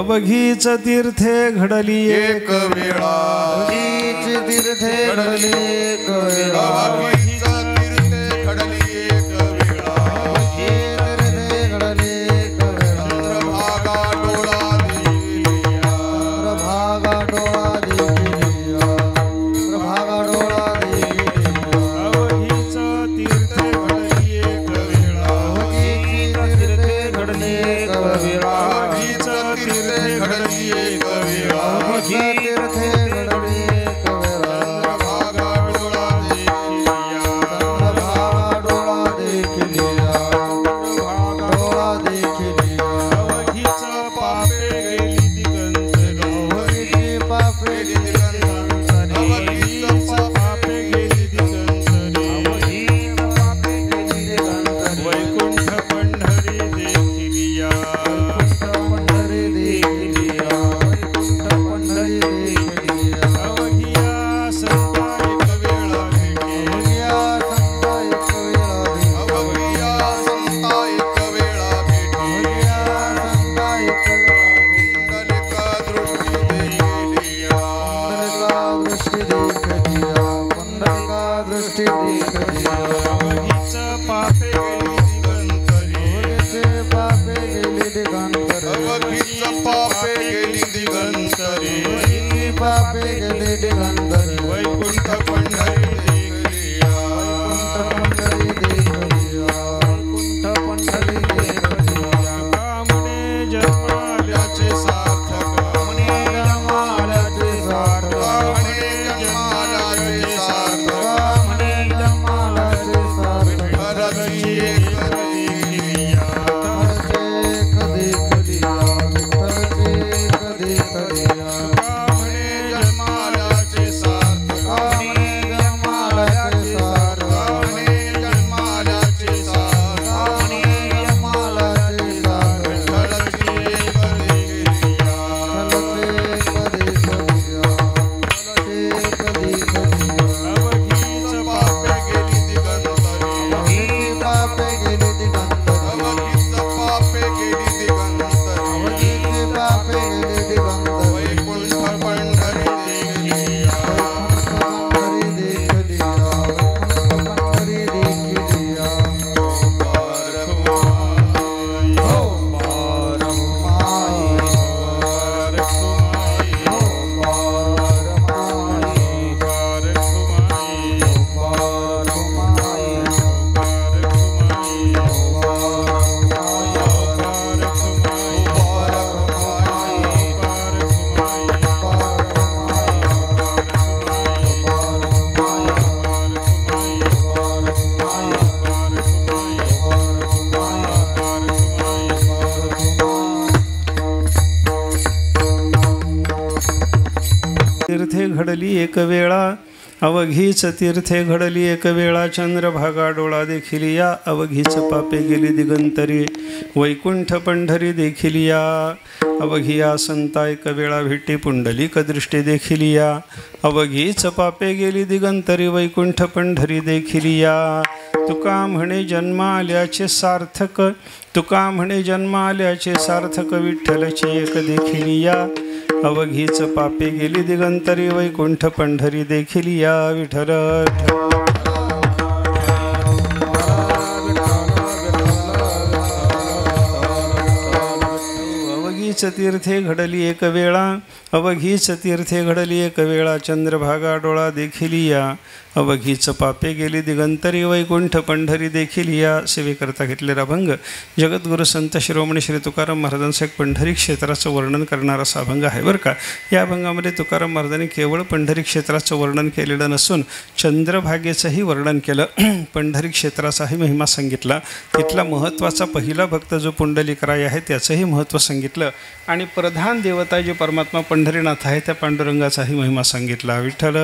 अवघीच तीर्थे घडली एक वेळा अवघीच तीर्थे घडली एक वेळा अवघीच तीर्थे घडली एक वेळा तीर्थे घडली एक वेळा चंद्रभागा डोळा देखिलिया चंद्रभागा डोळा देखिलिया चंद्रभागा डोळा देखिलिया अवघीच तीर्थे घडली एक वेळा अवघीच तीर्थे घडली एक वेळा अवघीच तीर्थे घडली एक वेळा अवघीच तीर्थे घडली एक वेळा चंद्रभागा डोळा देखिलिया चंद्रभागा डोळा देखिलिया डोळा देखिलिया अवघीच पापे गेली दिगंतरी अवघीची पापे अवघीच पापे गेली दिगंतरी अवघीची पापे गेली दिगंतरी वैकुंठ पंढरी देखिलिया पंढरी देखिलिया वैकुंठ पंढरी देखिलिया अवघिया संता एक वेळा भेटे अवघिया संता एक वेळा भेटे अवघिया संता एक वेळा भेटे अवघिया संता एक वेळा भेटे पुंडलिका दृष्टी देखिलिया पुंडलिका दृष्टी देखिलिया अवघीच पापे गेली दिगंतरी अवघीचे पापे गेली दिगंतरी वैकुंठ पंढरी देखिलिया पंढरी देखिलिया वैकुंठ पंढरी देखिलिया कामने जन्माल्याचे सार्थक म्हणे जन्माल्याचे सार्थक म्हणे जन्मालाचे सार्थक म्हणे जन्माल्याचे सार्थक विठ्ठलाची एक देखिलिया विठ्ठलचे कधी कलिया म्हणे जन्मालाचे सार्थक म्हणे जन्माल्याचे सार्थक म्हणे जन्मालाचे सार्थक म्हणे जन्माल्याचे सार्थक विठ्ठलाची एक देखिलिया अवघीच पापे गेली दिगंतरी अवघीच पापे गेली दिगंतरी वैकुंठ पंढरी देखिलिया तीर्थे घडली एक वेळा अवघीच तीर्थे घडली एक वेळा चंद्रभागा डोळा देखिलिया अवघीच पापे गेली दिगंतरी वैकुंठ पंढरी देखिलिया अवघिया संता एक वेळा भेटी पुंडलिक दृष्टी देखिलिया अवघीच पापे गेली दिगंतरी वैकुंठ पंढरी देखिलिया तुका म्हणे जन्म आल्याचे सार्थक तुका म्हणे जन्म आल्याचे सार्थक विठ्ठलची एक देखिलिया अवघीच पापे गेली दिगंतरी वैकुंठ पंढरी देखिलिया विठ्ठल अवघीच तीर्थे घडली एक वेळा अवघीच तीर्थे घडली एक वेळा चंद्रभागा डोळा देखिलिया अवघीच पापे गेली दिगंतरी वैकुंठ पंढरी देखिलिया सेवेकरता घेतलेला अभंग जगद्गुरु संत शिरोमणी श्री तुकाराम महाराजांचं एक पंढरी क्षेत्राचं वर्णन करणारा असा अभंग आहे बरं का. या अभंगामध्ये तुकाराम महाराजांनी केवळ पंढरी क्षेत्राचं वर्णन केलेलं नसून चंद्रभागेचंही वर्णन केलं. पंढरी क्षेत्राचाही महिमा सांगितला. तिथला महत्त्वाचा पहिला भक्त जो पुंडलिकराय आहे त्याचंही महत्त्व सांगितलं आणि प्रधान देवता जे परमात्मा पंढरीनाथ आहे त्या पांडुरंगाचाही महिमा सांगितला. विठ्ठल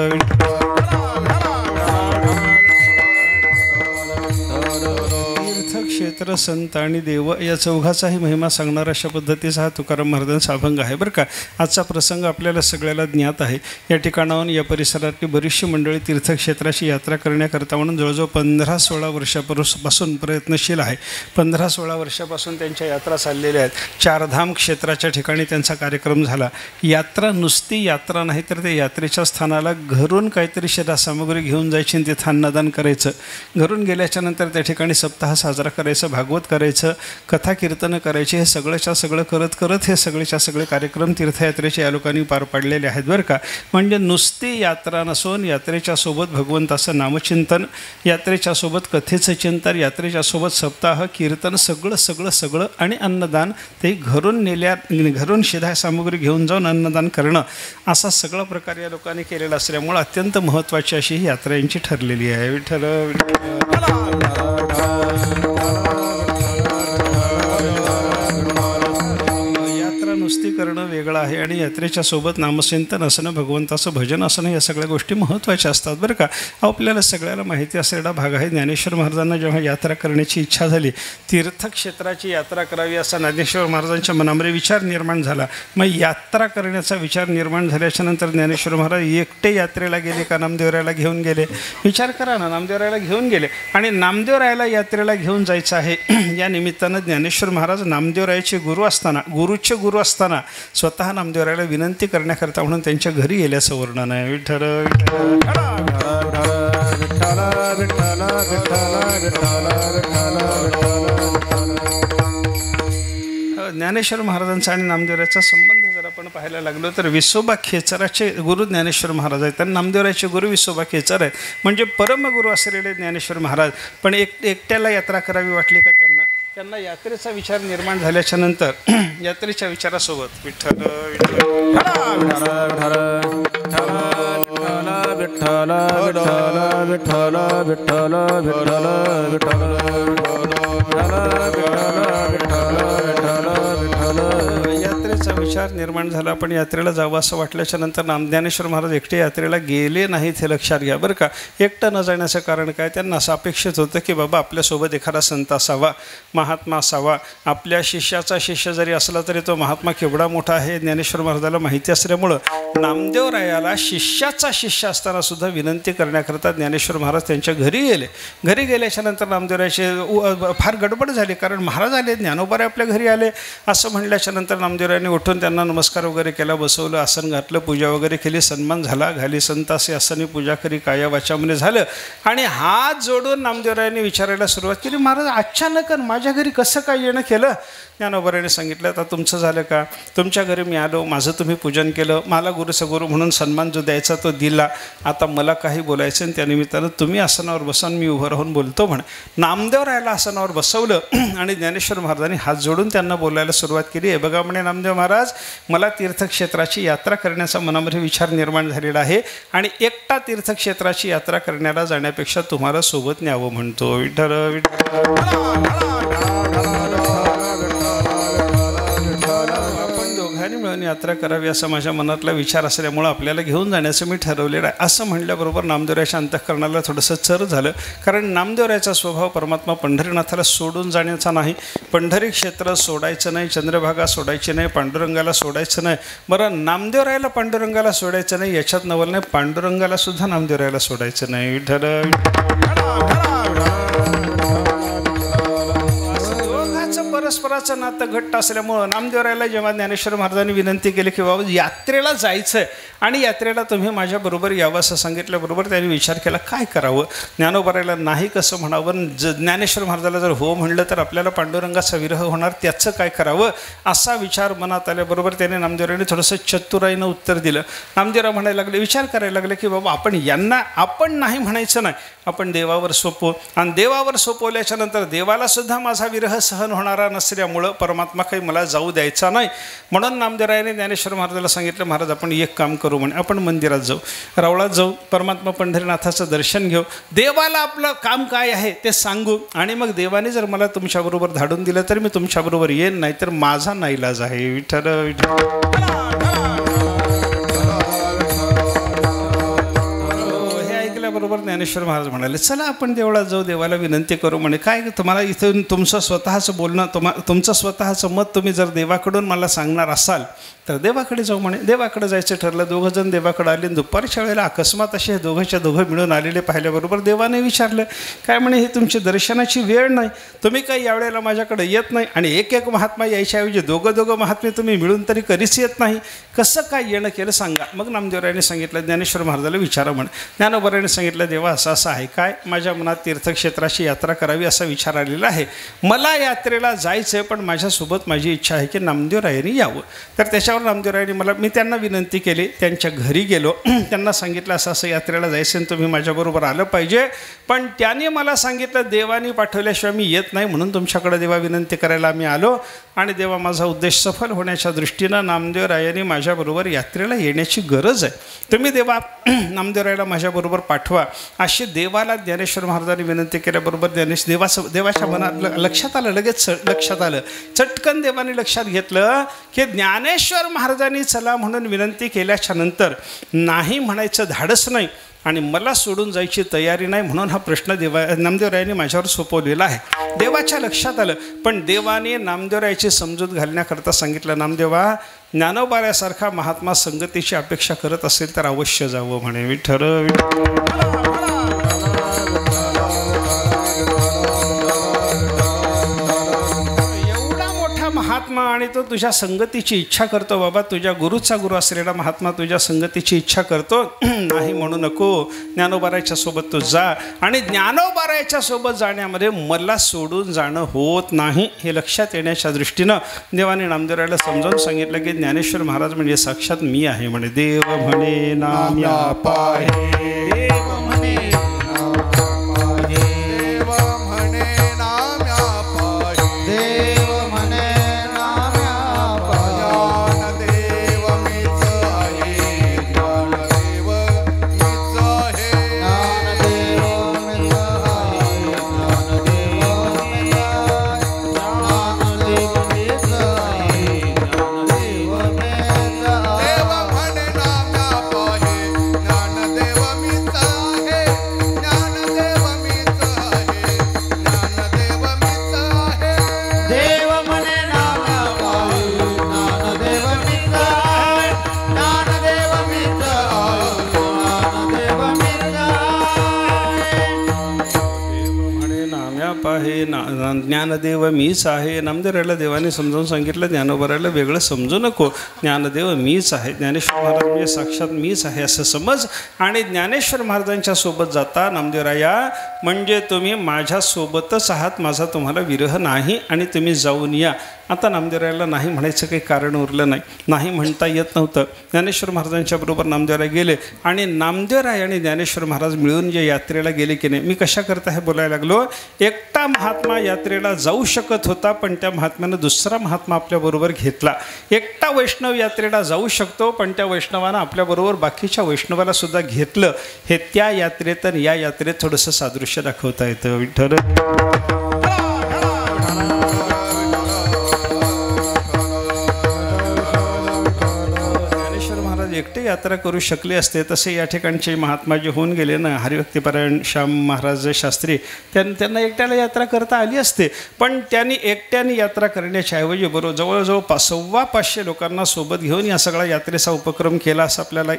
तीर्थक्षेत्र शास्त्र संत आणि देव या चौघाचाही महिमा सांगणारा अशा पद्धतीचा हा तुकाराम महाराजांचा अभंग आहे बरं का. आजचा प्रसंग आपल्याला सगळ्याला ज्ञात आहे. या ठिकाणाहून या परिसरातली बरीचशी मंडळी तीर्थक्षेत्राची यात्रा करण्याकरता म्हणून जवळजवळ 15-16 वर्षापासून प्रयत्नशील आहे. 15-16 वर्षापासून त्यांच्या यात्रा चाललेल्या आहेत. चारधाम क्षेत्राच्या ठिकाणी त्यांचा कार्यक्रम झाला. यात्रा नुसती यात्रा नाही तर ते यात्रेच्या स्थानाला घरून काहीतरी सामग्री घेऊन जायची आणि तिथं अन्नदान करायचं. घरून गेल्याच्या नंतर त्या ठिकाणी सप्ताह साजरा करायचा, भागवत करायचं, कथा कीर्तनं करायचे. हे सगळंच्या सगळं करत हे सगळेच्या सगळे कार्यक्रम तीर्थयात्रेचे या लोकांनी पार पाडलेले आहेत बरं का. म्हणजे नुसती यात्रा नसून यात्रेच्या सोबत भगवंताचं नामचिंतन, यात्रेच्या सोबत कथेचं चिंतन, यात्रेच्या सोबत सप्ताह कीर्तन सगळं आणि अन्नदान ते घरून शिधा सामग्री घेऊन जाऊन अन्नदान करणं असा सगळा प्रकार या लोकांनी केलेला असल्यामुळं अत्यंत महत्त्वाची अशी ही यात्रा यांची ठरलेली आहे. विठ्ठल नुसती करणं वेगळं आहे आणि यात्रेच्या सोबत नामचिंतन असणं, भगवंताचं भजन असणं या सगळ्या गोष्टी महत्त्वाच्या असतात बरं का. आपल्याला सगळ्याला माहिती असलेला भाग आहे. ज्ञानेश्वर महाराजांना जेव्हा यात्रा करण्याची इच्छा झाली, तीर्थक्षेत्राची यात्रा करावी असा ज्ञानेश्वर महाराजांच्या मनामध्ये विचार निर्माण झाला. मग यात्रा करण्याचा विचार निर्माण झाल्याच्या नंतर ज्ञानेश्वर महाराज एकटे यात्रेला गेले का नामदेवरायाला घेऊन गेले? विचार करा ना. नामदेवरायाला घेऊन गेले आणि नामदेवरायाला यात्रेला घेऊन जायचं आहे. या निमित्तानं ज्ञानेश्वर महाराज नामदेवरायाचे गुरुचे गुरु असताना स्वतः नामदेवरायाला विनंती करण्याकरता म्हणून त्यांच्या घरी गेल्याचं वर्णन आहे. विठ्ठल ज्ञानेश्वर महाराजांचा आणि नामदेवरायाचा संबंध जर आपण पाहायला लागलो तर विसोबा खेचराचे गुरु ज्ञानेश्वर महाराज आहेत. त्यांना नामदेवरायाचे गुरु विसोबा खेचर आहेत. म्हणजे परमगुरू असलेले ज्ञानेश्वर महाराज. पण एकट्याला यात्रा करावी वाटली का त्यांना यात्रेचा विचार निर्माण झाल्याच्या नंतर यात्रेच्या विचारासोबत विठ्ठल यात्रेचा विचार निर्माण झाला. पण यात्रेला जावं असं वाटल्याच्या नंतर ज्ञानेश्वर महाराज एकटे यात्रेला गेले नाहीत हे लक्षात घ्या बरं का. एकटं न जाण्याचं कारण काय? त्यांना असं अपेक्षित होतं की बाबा आपल्यासोबत एखादा संत असावा, महात्मा असावा. आपल्या शिष्याचा शिष्य जरी असला तरी तो महात्मा केवढा मोठा आहे ज्ञानेश्वर महाराजाला माहिती असल्यामुळं नामदेवरायाला शिष्याचा शिष्य असताना सुद्धा विनंती करण्याकरता ज्ञानेश्वर महाराज त्यांच्या घरी गेले. घरी गेल्याच्या नंतर नामदेवरायाचे फार गडबड झाली. कारण महाराज आले, ज्ञानोबा आपल्या घरी आले असं म्हणल्याच्या नंतर नामदेवरायांनी उठून त्यांना नमस्कार वगैरे केला, बसवलं, आसन घातलं, पूजा वगैरे केली, सन्मान झाला. घाली संत असे आसनी पूजा करी काया वाचामध्ये झालं. आणि हात जोडून नामदेवरायांनी विचारायला सुरुवात केली, महाराज अचानक माझ्या घरी कसं काय येणं केलं? ज्ञानोबारायांनी सांगितलं, आता तुमचं झालं का? तुमच्या घरी मी आलो, माझं तुम्ही पूजन केलं, मला गुरुचं गुरु म्हणून सन्मान जो द्यायचा तो दिला. आता मला काही बोलायचं आणि त्यानिमित्तानं तुम्ही आसनावर बसून मी उभं राहून बोलतो म्हणे. नामदेवरायाला आसनावर बसवलं आणि ज्ञानेश्वर महाराजांनी हात जोडून त्यांना बोलायला सुरुवात केली. हे बघा म्हणे नामदेव महाराज, मला तीर्थक्षेत्राची यात्रा करण्याचा मनामध्ये विचार निर्माण झालेला आहे आणि एकटा तीर्थक्षेत्राची यात्रा करण्याला जाण्यापेक्षा तुम्हाला सोबत न्यावं म्हणतो. विठ्ठल मिळून यात्रा करावी असा माझ्या मनातला विचार असल्यामुळं आपल्याला घेऊन जाण्याचं मी ठरवलेलं आहे. असं म्हणल्याबरोबर नामदेवरायाच्या अंतःकरणाला थोडंसं चर झालं. कारण नामदेवरायाचा स्वभाव परमात्मा पंढरीनाथाला सोडून जाण्याचा नाही. पंढरी क्षेत्र सोडायचं नाही, चंद्रभागा सोडायची नाही, पांडुरंगाला सोडायचं नाही. बरं, नामदेवरायाला पांडुरंगाला सोडायचं नाही याच्यात नवल नाही, पांडुरंगाला सुद्धा नामदेवरायाला सोडायचं नाही. विठ्ठल परस्पराचं नातं घट्ट असल्यामुळं नामदेवरायाला जेव्हा ज्ञानेश्वर महाराजांनी विनंती केली की बाबा यात्रेला जायचं आहे आणि यात्रेला तुम्ही माझ्याबरोबर यावं असं सांगितल्याबरोबर त्यांनी विचार केला काय करावं. ज्ञानोबारायाला नाही कसं म्हणावं, ज्ञानेश्वर महाराजाला जर हो म्हणलं तर आपल्याला पांडुरंगाचा विरह होणार, त्याचं काय करावं असा विचार मनात आल्याबरोबर त्याने नामदेवरायांनी थोडंसं चतुराईनं उत्तर दिलं. नामदेवराय म्हणायला लागले, विचार करायला लागले की बाबा आपण नाही म्हणायचं नाही, आपण देवावर सोपवू आणि देवावर सोपवल्याच्या नंतर देवाला सुद्धा माझा विरह सहन होणारा नसल्यामुळं परमात्मा काही मला जाऊ द्यायचा नाही. म्हणून नामदेवरायाने ज्ञानेश्वर महाराजाला सांगितलं, महाराज आपण एक काम करू म्हणे, आपण मंदिरात जाऊ, रावळात जाऊ, परमात्मा पंढरीनाथाचं दर्शन घेऊ, देवाला आपलं काम काय आहे ते सांगू आणि मग देवाने जर मला तुमच्याबरोबर धाडून दिलं तर मी तुमच्याबरोबर येईन, नाही तर माझा नाईलाज आहे. विठ्ठल बरोबर ज्ञानेश्वर महाराज म्हणाले, चला आपण देवळात जाऊ, देवाला विनंती करू. म्हणे काय तुम्हाला इथून तुमचं स्वतःचं बोलणं, तुमचं स्वतःचं मत तुम्ही जर देवाकडून मला सांगणार असाल तर देवाकडे जाऊ. म्हणे देवाकडे जायचं ठरलं. दोघंजण देवाकडे आले. दुपारच्या वेळेला अकस्मात असे हे दोघं मिळून आलेले पाहिल्याबरोबर देवाने विचारलं, काय म्हणे, ही तुमची दर्शनाची वेळ नाही, तुम्ही काही यावेळेला माझ्याकडे येत नाही आणि एक एक महात्मा यायच्याऐवजी दोघं महात्मे तुम्ही मिळून तरी कधीच येत नाही, कसं काय येणं केलं सांगा. मग नामदेवरायांनी सांगितलं, ज्ञानेश्वर महाराजाला विचारा म्हणे. ज्ञानोबारायांनी सांगितलं, देवा असं आहे काय, माझ्या मनात तीर्थक्षेत्राची यात्रा करावी असा विचार आलेला आहे, मला यात्रेला जायचं आहे, पण माझ्यासोबत माझी इच्छा आहे की नामदेवरायांनी यावं. तर त्याच्यावर नामदेवरायांनी मी त्यांना विनंती केली, त्यांच्या घरी गेलो, त्यांना सांगितलं असं यात्रेला जायचं तुम्ही माझ्याबरोबर आलं पाहिजे. पण त्याने मला सांगितलं, देवानी पाठवल्याशिवाय मी येत नाही, म्हणून तुमच्याकडे देवा विनंती करायला आम्ही आलो. आणि देवा माझा उद्देश सफल होण्याच्या दृष्टीनं नामदेवरायांनी माझ्याबरोबर यात्रेला येण्याची गरज आहे, तुम्ही देवा नामदेवरायाला माझ्याबरोबर पाठवा. अशी देवाला ज्ञानेश्वर महाराजांनी विनंती केल्याबरोबर देवाच्या मनात लक्षात आलं, लगेच लक्षात आलं, चटकन देवाने लक्षात घेतलं की ज्ञानेश्वर महाराजांनी चला म्हणून विनंती केल्याच्या नंतर नाही म्हणायचं धाडस नाही आणि मला सोडून जायची तयारी नाही, म्हणून हा प्रश्न नामदेवरायांनी माझ्यावर सोपवलेला आहे. देवाच्या लक्षात आलं, पण देवाने नामदेवरायाची समजूत घालण्याकरता सांगितलं, नामदेवा ज्ञानोबाऱ्यासारखा महात्मा संगतीची अपेक्षा करत असेल तर अवश्य जावं म्हणे. विठ्ठल महात्मा आणि तो तुझ्या संगतीची इच्छा करतो. बाबा तुझ्या गुरुचा गुरु असलेला महात्मा तुझ्या संगतीची इच्छा करतो, नाही म्हणू नको, ज्ञानोबारायाच्या सोबत तू जा. आणि ज्ञानोबारायाच्या सोबत जाण्यामध्ये मला सोडून जाणं होत नाही हे लक्षात येण्याच्या दृष्टीनं देवाने नामदेवरायाला समजावून सांगितलं की ज्ञानेश्वर महाराज म्हणजे साक्षात मी आहे म्हणे. देव म्हणे नाम्या पाहे, ज्ञानदेव मीच आहे. नामदेवरायाला देवाने समजावून सांगितलं, ज्ञानोबारायाला वेगळं समजू नको, ज्ञानदेव मीच आहे, ज्ञानेश्वर महाराज म्हणजे साक्षात मीच आहे असं समज. आणि ज्ञानेश्वर महाराजांच्या सोबत जाता नामदेवराया म्हणजे तुम्ही माझ्यासोबतच आहात, माझा तुम्हाला विरह नाही आणि तुम्ही जाऊन या. आता नामदेवरायाला नाही म्हणायचं काही कारण उरलं नाही, नाही म्हणता येत नव्हतं. ज्ञानेश्वर महाराजांच्या बरोबर नामदेवराय गेले आणि नामदेवराय आणि ज्ञानेश्वर महाराज मिळून जे यात्रेला गेले की नाही, मी कशा करता हे बोलायला लागलो, एकटा महात्मा यात्रेला जाऊ शकत होता पण त्या महात्म्यानं दुसरा महात्मा आपल्याबरोबर घेतला. एकटा वैष्णव यात्रेला जाऊ शकतो पण त्या वैष्णवानं आपल्याबरोबर बाकीच्या वैष्णवाला सुद्धा घेतलं. हे त्या यात्रेत आणि या यात्रेत थोडंसं सादृश्य दाखवता येतं. विठ्ठल एकटे यात्रा करू शकले असते, तसे या ठिकाणचे महात्मा जे होऊन गेले ना, हरिभक्तीपरायण श्याम महाराज शास्त्री, त्यांना एकट्याला यात्रा करता आली असते. पण त्यांनी एकट्याने यात्रा करण्याच्या ऐवजी बरोबर जवळजवळ 500 लोकांना सोबत घेऊन या सगळ्या यात्रेचा उपक्रम केला असं आपल्याला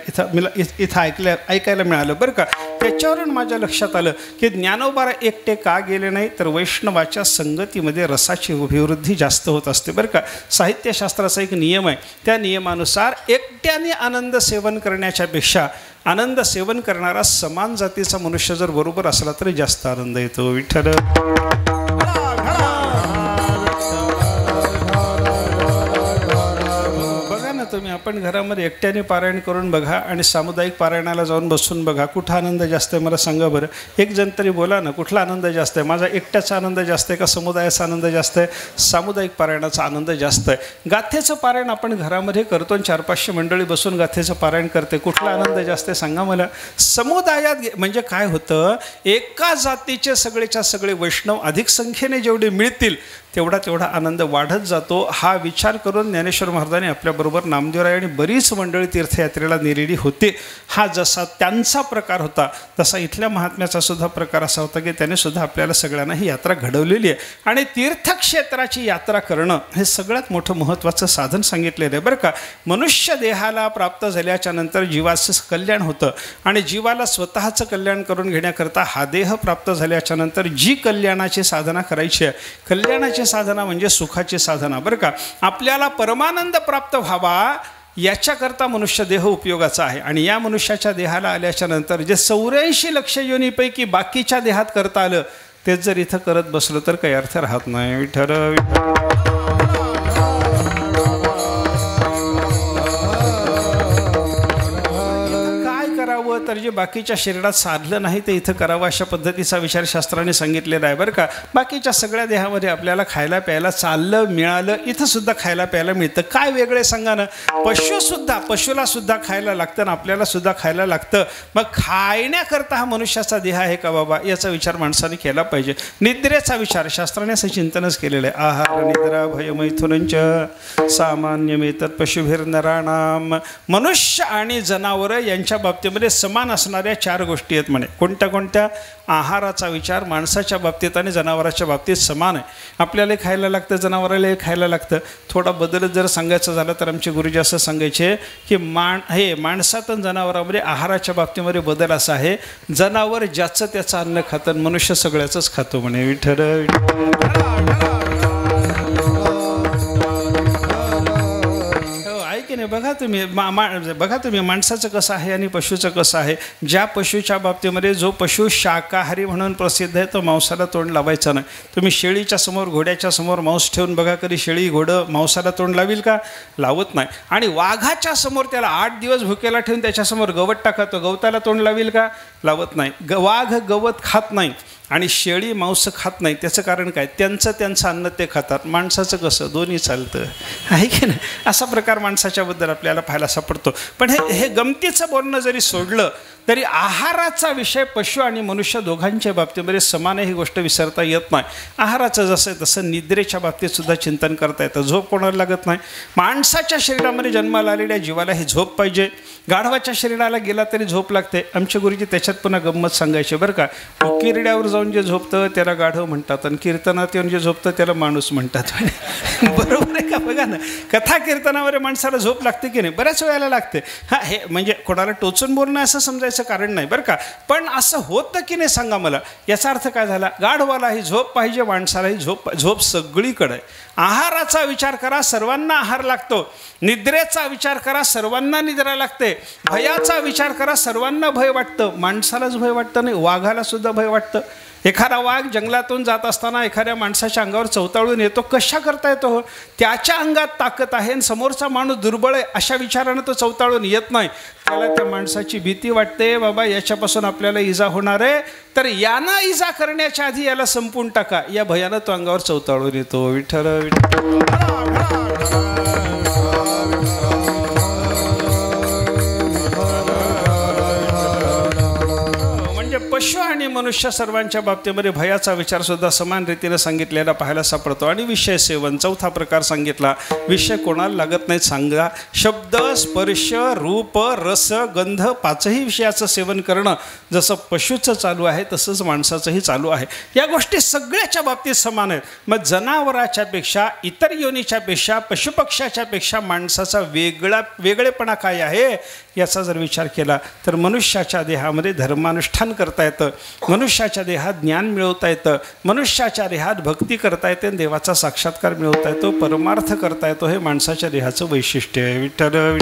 इथं ऐकायला मिळालं बरं का. त्याच्यावरून माझ्या लक्षात आलं की ज्ञानोबा एकटे का गेले नाही, तर वैष्णवाच्या संगतीमध्ये रसाची अभिवृद्धी जास्त होत असते बरं का. साहित्यशास्त्राचा एक नियम आहे, त्या नियमानुसार एकट्याने आनंद सेवन करण्याच्या पेक्षा आनंद सेवन करणारा समान जातीचा मनुष्य जर बरोबर असला तरी जास्त आनंद येतो. विठ्ठल तुम्ही आपण घरामध्ये एकट्याने पारायण करून बघा आणि सामुदायिक पारायणाला जाऊन बसून बघा, कुठला आनंद जास्त आहे मला सांगा बरं. एक जण तरी बोला ना, कुठला आनंद जास्त आहे, माझा एकट्याचा आनंद जास्त आहे का समुदायाचा आनंद जास्त आहे? सामुदायिक पारायणाचा आनंद जास्त आहे. गाथेचं पारायण आपण घरामध्ये करतो आणि 400-500 मंडळी बसून गाथेचं पारायण करते, कुठला आनंद जास्त आहे सांगा मला? समुदायात म्हणजे काय होतं, एका जातीचे सगळेच्या सगळे वैष्णव अधिक संख्येने जेवढे मिळतील तेवढा आनंद वाढत जातो. हा विचार करून ज्ञानेश्वर महाराजांनी आपल्याबरोबर नामदेवराय आणि बरीच मंडळी तीर्थयात्रेला नेलेली होते. हा जसा त्यांचा प्रकार होता तसा इथल्या महात्म्याचा सुद्धा प्रकार असा होता की त्याने सुद्धा आपल्याला सगळ्यांना ही यात्रा घडवलेली आहे. आणि तीर्थक्षेत्राची यात्रा करणं हे सगळ्यात मोठं महत्त्वाचं साधन सांगितलेलं आहे बरं का. मनुष्य देहाला प्राप्त झाल्याच्या नंतर जीवाचं कल्याण होतं आणि जीवाला स्वतःचं कल्याण करून घेण्याकरता हा देह प्राप्त झाल्याच्या नंतर जी कल्याणाची साधना करायची आहे, कल्याणाची साधना म्हणजे सुखाची साधना बरं का. आपल्याला परमानंद प्राप्त व्हावा याच्याकरता मनुष्य देह उपयोगाचा आहे. आणि या मनुष्याच्या देहाला आल्याच्या नंतर जे 84 लक्ष योनीपैकी बाकीच्या देहात करता आलं तेच जर इथं करत बसलो तर काही अर्थ राहत नाही. विठ्ठल तर जे बाकीच्या शरीरात साधलं नाही ते इथं करावं अशा पद्धतीचा विचार शास्त्राने सांगितलेला आहे बरं का. बाकीच्या सगळ्या देहामध्ये आपल्याला खायला प्यायला चाललं मिळालं, इथं सुद्धा खायला प्यायला मिळतं. काय वेगळे सांगा ना. पशुला सुद्धा खायला लागतं आणि आपल्याला सुद्धा खायला लागतं. मग खाण्याकरता हा मनुष्याचा देह आहे का बाबा याचा विचार माणसाने केला पाहिजे. निद्रेचा विचार शास्त्राने असं चिंतनच केलेलं आहे. आहार निद्रा भय मैथुनंच सामान्यमेतत् पशुभिर्नराणाम. मनुष्य आणि जनावरं यांच्या बाबतीमध्ये समान असणाऱ्या 4 गोष्टी आहेत म्हणे. कोणत्या? आहाराचा विचार माणसाच्या बाबतीत आणि जनावराच्या बाबतीत समान आहे. आपल्याला खायला लागतं, जनावराला खायला लागतं. थोडा बदल जर सांगायचं झालं तर आमचे गुरुजी असं सांगायचे की माणसात आणि जनावरामध्ये आहाराच्या बाबतीमध्ये बदल असा आहे, जनावर ज्याचं त्याचं अन्न खातं, मनुष्य सगळ्याचंच खातो म्हणे. विठ्ठल बघा तुम्ही माणसाचं कसं आहे आणि पशुचं कसं आहे. ज्या पशुच्या बाबतीमध्ये जो पशु शाकाहारी म्हणून प्रसिद्ध आहे तो मांसाला तोंड लावायचं नाही. तुम्ही शेळीच्या समोर घोड्याच्या समोर मांस ठेवून बघा, कधी शेळी घोडं मांसाला तोंड लावील का? लावत नाही. आणि वाघाच्या समोर त्याला 8 दिवस भुकेला ठेवून त्याच्यासमोर गवत टाकतो, गवताला तोंड लावील का? लावत नाही. वाघ गवत खात नाही आणि शेळी मांस खात नाही. त्याचं कारण काय? त्यांचं अन्न ते खातात. माणसाचं कसं? दोन्ही चालतं आहे की नाही. असा प्रकार माणसाच्याबद्दल आपल्याला पाहायला सापडतो. पण हे गमतीचं बोलणं जरी सोडलं तरी आहाराचा विषय पशु आणि मनुष्य दोघांच्या बाबतीमध्ये समान ही गोष्ट विसरता येत नाही. आहाराचं जसं आहे तसं निद्रेच्या बाबतीत सुद्धा चिंतन करता येतं. झोप कोणाला लागत नाही. माणसाच्या शरीरामध्ये जन्माला आलेल्या जीवाला ही झोप पाहिजे. गाढवाच्या शरीराला गेला तरी झोप लागते. आमचे गुरुजी त्याच्यात पुन्हा गंमत सांगायचे बरं का. किरड्यावर जाऊन जे झोपतं त्याला गाढव म्हणतात आणि कीर्तनात येऊन जे झोपतं त्याला माणूस म्हणतात. बरोबर आहे का? बघा ना, कथा कीर्तनावर माणसाला झोप लागते की नाही? बऱ्याच वेळेला लागते. हां, हे म्हणजे कोणाला टोचून बोलणं असं समजायचं कारण नाही बरं का. पण असं होतं की नाही सांगा मला. याचा अर्थ काय झाला? गाढवालाही झोप पाहिजे, माणसालाही झोप सगळीकडे आहे. आहाराचा विचार करा, सर्वांना आहार लागतो. निद्रेचा विचार करा, सर्वांना निद्रा लागते. भयाचा विचार करा, सर्वांना भय वाटतं. माणसालाच भय वाटतं नाही, वाघाला सुद्धा भय वाटतं. एखादा वाघ जंगलातून जात असताना एखाद्या माणसाच्या अंगावर चवताळून येतो. कशा करता येतो हो? त्याच्या अंगात ताकद आहे आणि समोरचा माणूस दुर्बळ आहे अशा विचारानं तो चवताळून येत नाही. त्याला त्या माणसाची भीती वाटते, बाबा याच्यापासून आपल्याला इजा होणार आहे, तर यानं इजा करण्याच्या आधी याला संपून टाका, या भयानं तो अंगावर चवताळून येतो. विठ्ठल पशु आणि मनुष्य सर्वांच्या बाबतीमध्ये भयाचा विचार सुद्धा समान रीतीने सांगितलेला पाहायला सापडतो. आणि विषय सेवन 4था प्रकार सांगितला. विषय कोणाला लागत नाहीत सांगा. शब्द, स्पर्श, रूप, रस, गंध 5ही विषयाचं सेवन करणं जसं पशुचं चालू आहे तसंच माणसाचंही चालू आहे. या गोष्टी सगळ्याच्या बाबतीत समान आहेत. मग जनावराच्या पेक्षा, इतर योनीच्या पेक्षा, पशुपक्ष्याच्या पेक्षा माणसाचा वेगळेपणा काय आहे याचा जर विचार केला तर मनुष्याच्या देहामध्ये धर्मानुष्ठान करता येतं, मनुष्याच्या देहात ज्ञान मिळवता येतं, मनुष्याच्या देहात भक्ती करता येते, देवाचा साक्षात्कार मिळवता येतो, परमार्थ करता येतो. हे माणसाच्या देहाचं वैशिष्ट्य आहे. विठ्ठल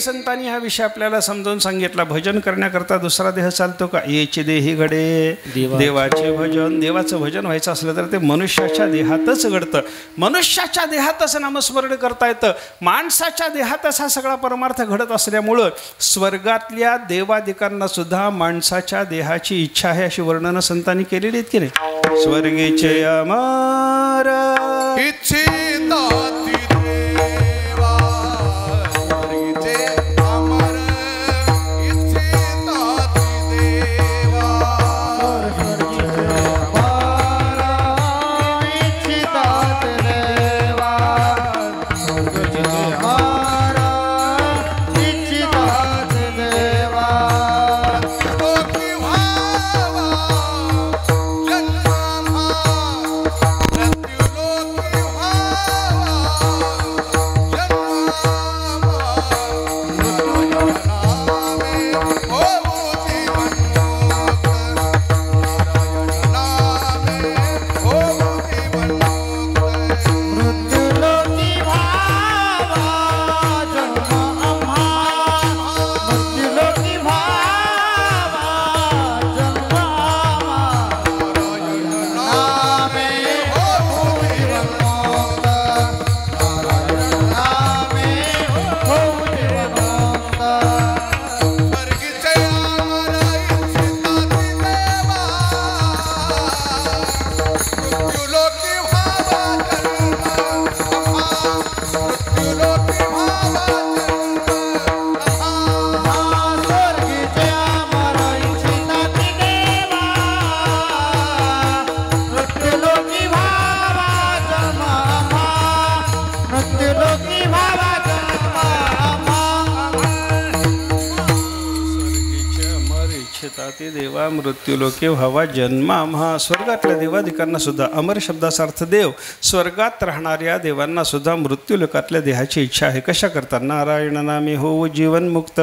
संतांनी हा विषय आपल्याला समजावून सांगितला. भजन करण्याकरता दुसरा देह चालतो का? येचे देही घडे देवाचे भजन. देवाचं भजन व्हायचं असलं तर ते मनुष्याच्या देहातच घडतं. मनुष्याच्या देहातच नामस्मरण करता येतं. माणसाच्या देहातच हा सगळा परमार्थ घडत असल्यामुळं स्वर्गातल्या देवादिकांना सुद्धा माणसाच्या देहाची इच्छा आहे अशी वर्णनं संतांनी केलेली आहेत की नाही. स्वर्गीचे अमर इच्छितात ते देवा मृत्यूलोके व्हावा जन्मामहा. स्वर्गातल्या देवाधिकांना सुद्धा, अमर शब्दाचा अर्थ देव, स्वर्गात राहणाऱ्या देवांना सुद्धा मृत्यूलोकातल्या देहाची इच्छा आहे. कशा करता? नारायण नामे होऊ जीवनमुक्त.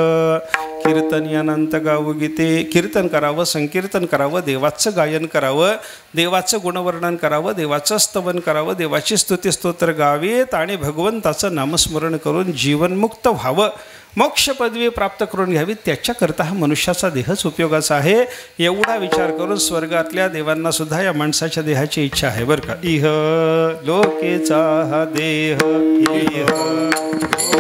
कीर्तन यानंत गाऊ गीते. कीर्तन करावं, संकीर्तन करावं, देवाचं गायन करावं, देवाचं गुणवर्णन करावं, देवाचं स्तवन करावं, देवाची स्तुती स्तोत्र गावीत आणि भगवंताचं नामस्मरण करून जीवनमुक्त व्हावं, मोक्ष पदवी प्राप्त करून घ्यावी. त्याच्याकरता हा मनुष्याचा देहच उपयोगाचा आहे. एवढा विचार करून स्वर्गातल्या देवांना सुद्धा या माणसाच्या देहाची इच्छा आहे बरं का. इह लोकेचा हा देह, इह लोकेचा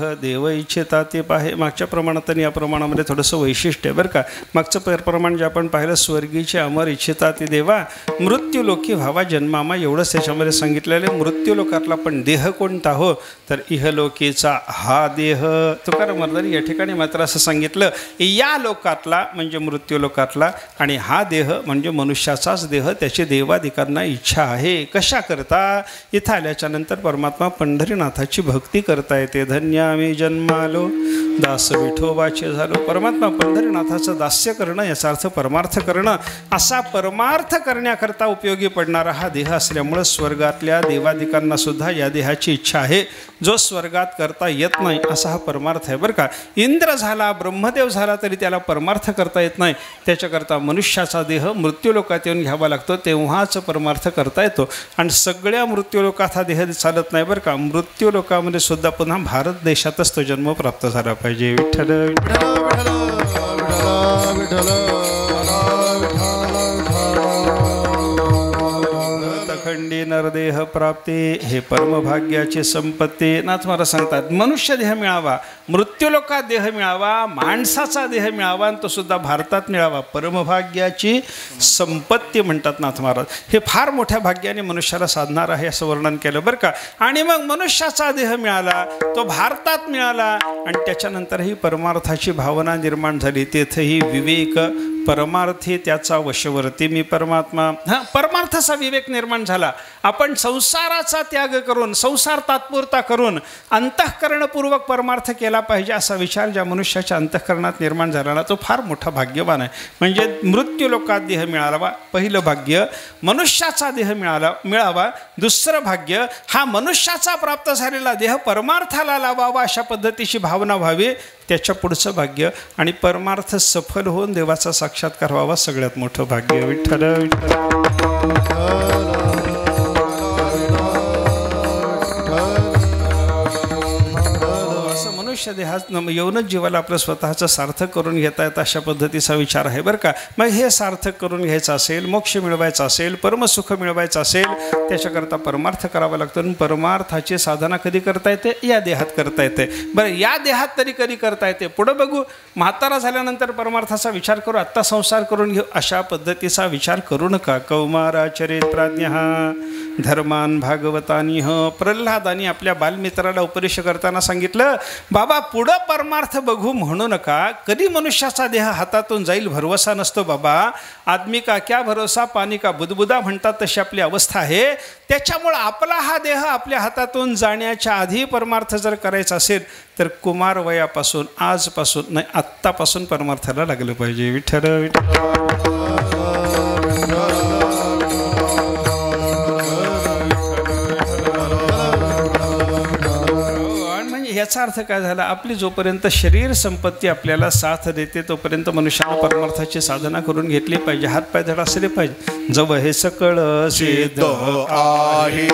हा देव इच्छिता ते पाहे. मागच्या प्रमाणात आणि या प्रमाणामध्ये थोडंसं वैशिष्ट्य आहे बरं का. मागचं प्रमाण जे आपण पाहिलं, स्वर्गीचे अमर इच्छिता ते देवा मृत्यूलोकी व्हावा जन्मामा, एवढंच त्याच्यामध्ये सांगितलेलं आहे. मृत्यूलोकातला पण देह कोणता हो, तर इहलोकीचा हा देह. तुकाराम महाराजांनी या ठिकाणी मात्र असं सांगितलं, या लोकातला म्हणजे मृत्यूलोकातला, आणि हा देह म्हणजे मनुष्याचाच देह, त्याची देवादिकांना इच्छा आहे. कशा करता? इथं आल्याच्या नंतर परमात्मा पंढरीनाथाची भक्ती करता येते. धन्य आम्ही जन्मालो दास विठोबाचे झालो. परमात्मा पंढरीनाथाचं दास्य करणं, याचा अर्थ परमार्थ करणं. असा परमार्थ करण्याकरता उपयोगी पडणारा हा देह असल्यामुळं स्वर्गातल्या देवादिकांना सुद्धा या देहाची इच्छा आहे. जो स्वर्गात करता येत नाही असा हा परमार्थ आहे बरं का. इंद्र झाला, ब्रह्मदेव झाला तरी त्याला परमार्थ करता येत नाही. त्याच्याकरता मनुष्याचा देह मृत्यूलोकात येऊन घ्यावा लागतो, तेव्हाच परमार्थ करता येतो. आणि सगळ्या मृत्यूलोकात हा देह चालत नाही बरं का. मृत्यूलोकामध्ये सुद्धा पुन्हा भारत देशातच तो जन्म प्राप्त झाला पाहिजे. विठ्ठल विठ्ठल विठ्ठल विठ्ठल खंडी नरदेह प्राप्ती, हे परमभाग्याची संपत्ती. नाथ महाराज सांगतात, मनुष्य देह मिळावा, मृत्यूलोकात देह मिळावा, माणसाचा देह मिळावा, आणि तो सुद्धा भारतात मिळावा, परमभाग्याची संपत्ती म्हणतात नाथ महाराज. हे फार मोठ्या भाग्याने मनुष्याला साधणार आहे असं वर्णन केलं बरं का. आणि मग मनुष्याचा देह मिळाला, तो भारतात मिळाला, आणि त्याच्यानंतरही परमार्थाची भावना निर्माण झाली. तेथेही विवेक, परमार्थी त्याचा वशवर्ती मी परमात्मा. परमार्थाचा विवेक निर्माण झाला. आपण संसाराचा त्याग करून, संसार तात्पुरता करून अंतःकरणपूर्वक परमार्थ केला पाहिजे असा विचार ज्या मनुष्याच्या अंतःकरणात निर्माण झाला ना, तो फार मोठा भाग्यवान आहे. म्हणजे मृत्यूलोकात देह मिळावा, पहिलं भाग्य. मनुष्याचा देह मिळावा, दुसरं भाग्य. हा मनुष्याचा प्राप्त झालेला देह परमार्थाला लावावा अशा पद्धतीची भावना व्हावी, त्याच्या पुढचं भाग्य. आणि परमार्थ सफल होऊन देवाचा साक्षात्कार व्हावा, सगळ्यात मोठं भाग्य. विठ्ठल विठ्ठल मनुष्य देहात येऊनच जीवाला आपलं स्वतःचं सार्थक करून घेता येतं अशा पद्धतीचा विचार आहे बरं का. मग हे सार्थक करून घ्यायचं असेल, मोक्ष मिळवायचा असेल, परमसुख मिळवायचं असेल, त्याच्याकरता परमार्थ करावा लागतो. आणि परमार्थाची साधना कधी करता येते? या देहात करता येते. बरं, या देहात तरी कधी करता येते? पुढं बघू, म्हातारा झाल्यानंतर परमार्थाचा विचार करू, आत्ता संसार करून घेऊ, अशा पद्धतीचा विचार करू नका. कौमाराचरित प्राज्ञ धर्मान भागवतानिह. प्रल्हादानी आपल्या बालमित्राला उपदेश करताना सांगितलं, बाबा पुढं परमार्थ बघू म्हणू नका. कधी मनुष्याचा देह हातातून जाईल भरवसा नसतो बाबा. आदमी का क्या भरोसा, पाणी का बुदबुदा म्हणतात तशी आपली अवस्था आहे. त्याच्यामुळं आपला हा देह आपल्या हातातून जाण्याच्या आधी परमार्थ जर करायचा असेल तर कुमार वयापासून, आजपासून नाही आत्तापासून परमार्थाला लागलं पाहिजे. विठ्ठल विठ्ठल. याचा अर्थ काय झाला, आपली जोपर्यंत शरीर संपत्ती आपल्याला साथ देते तोपर्यंत मनुष्याने परमार्थाची साधना करून घेतली पाहिजे. हातपाय धड असले पाहिजे. जव हे सकळ सिद्ध आहे.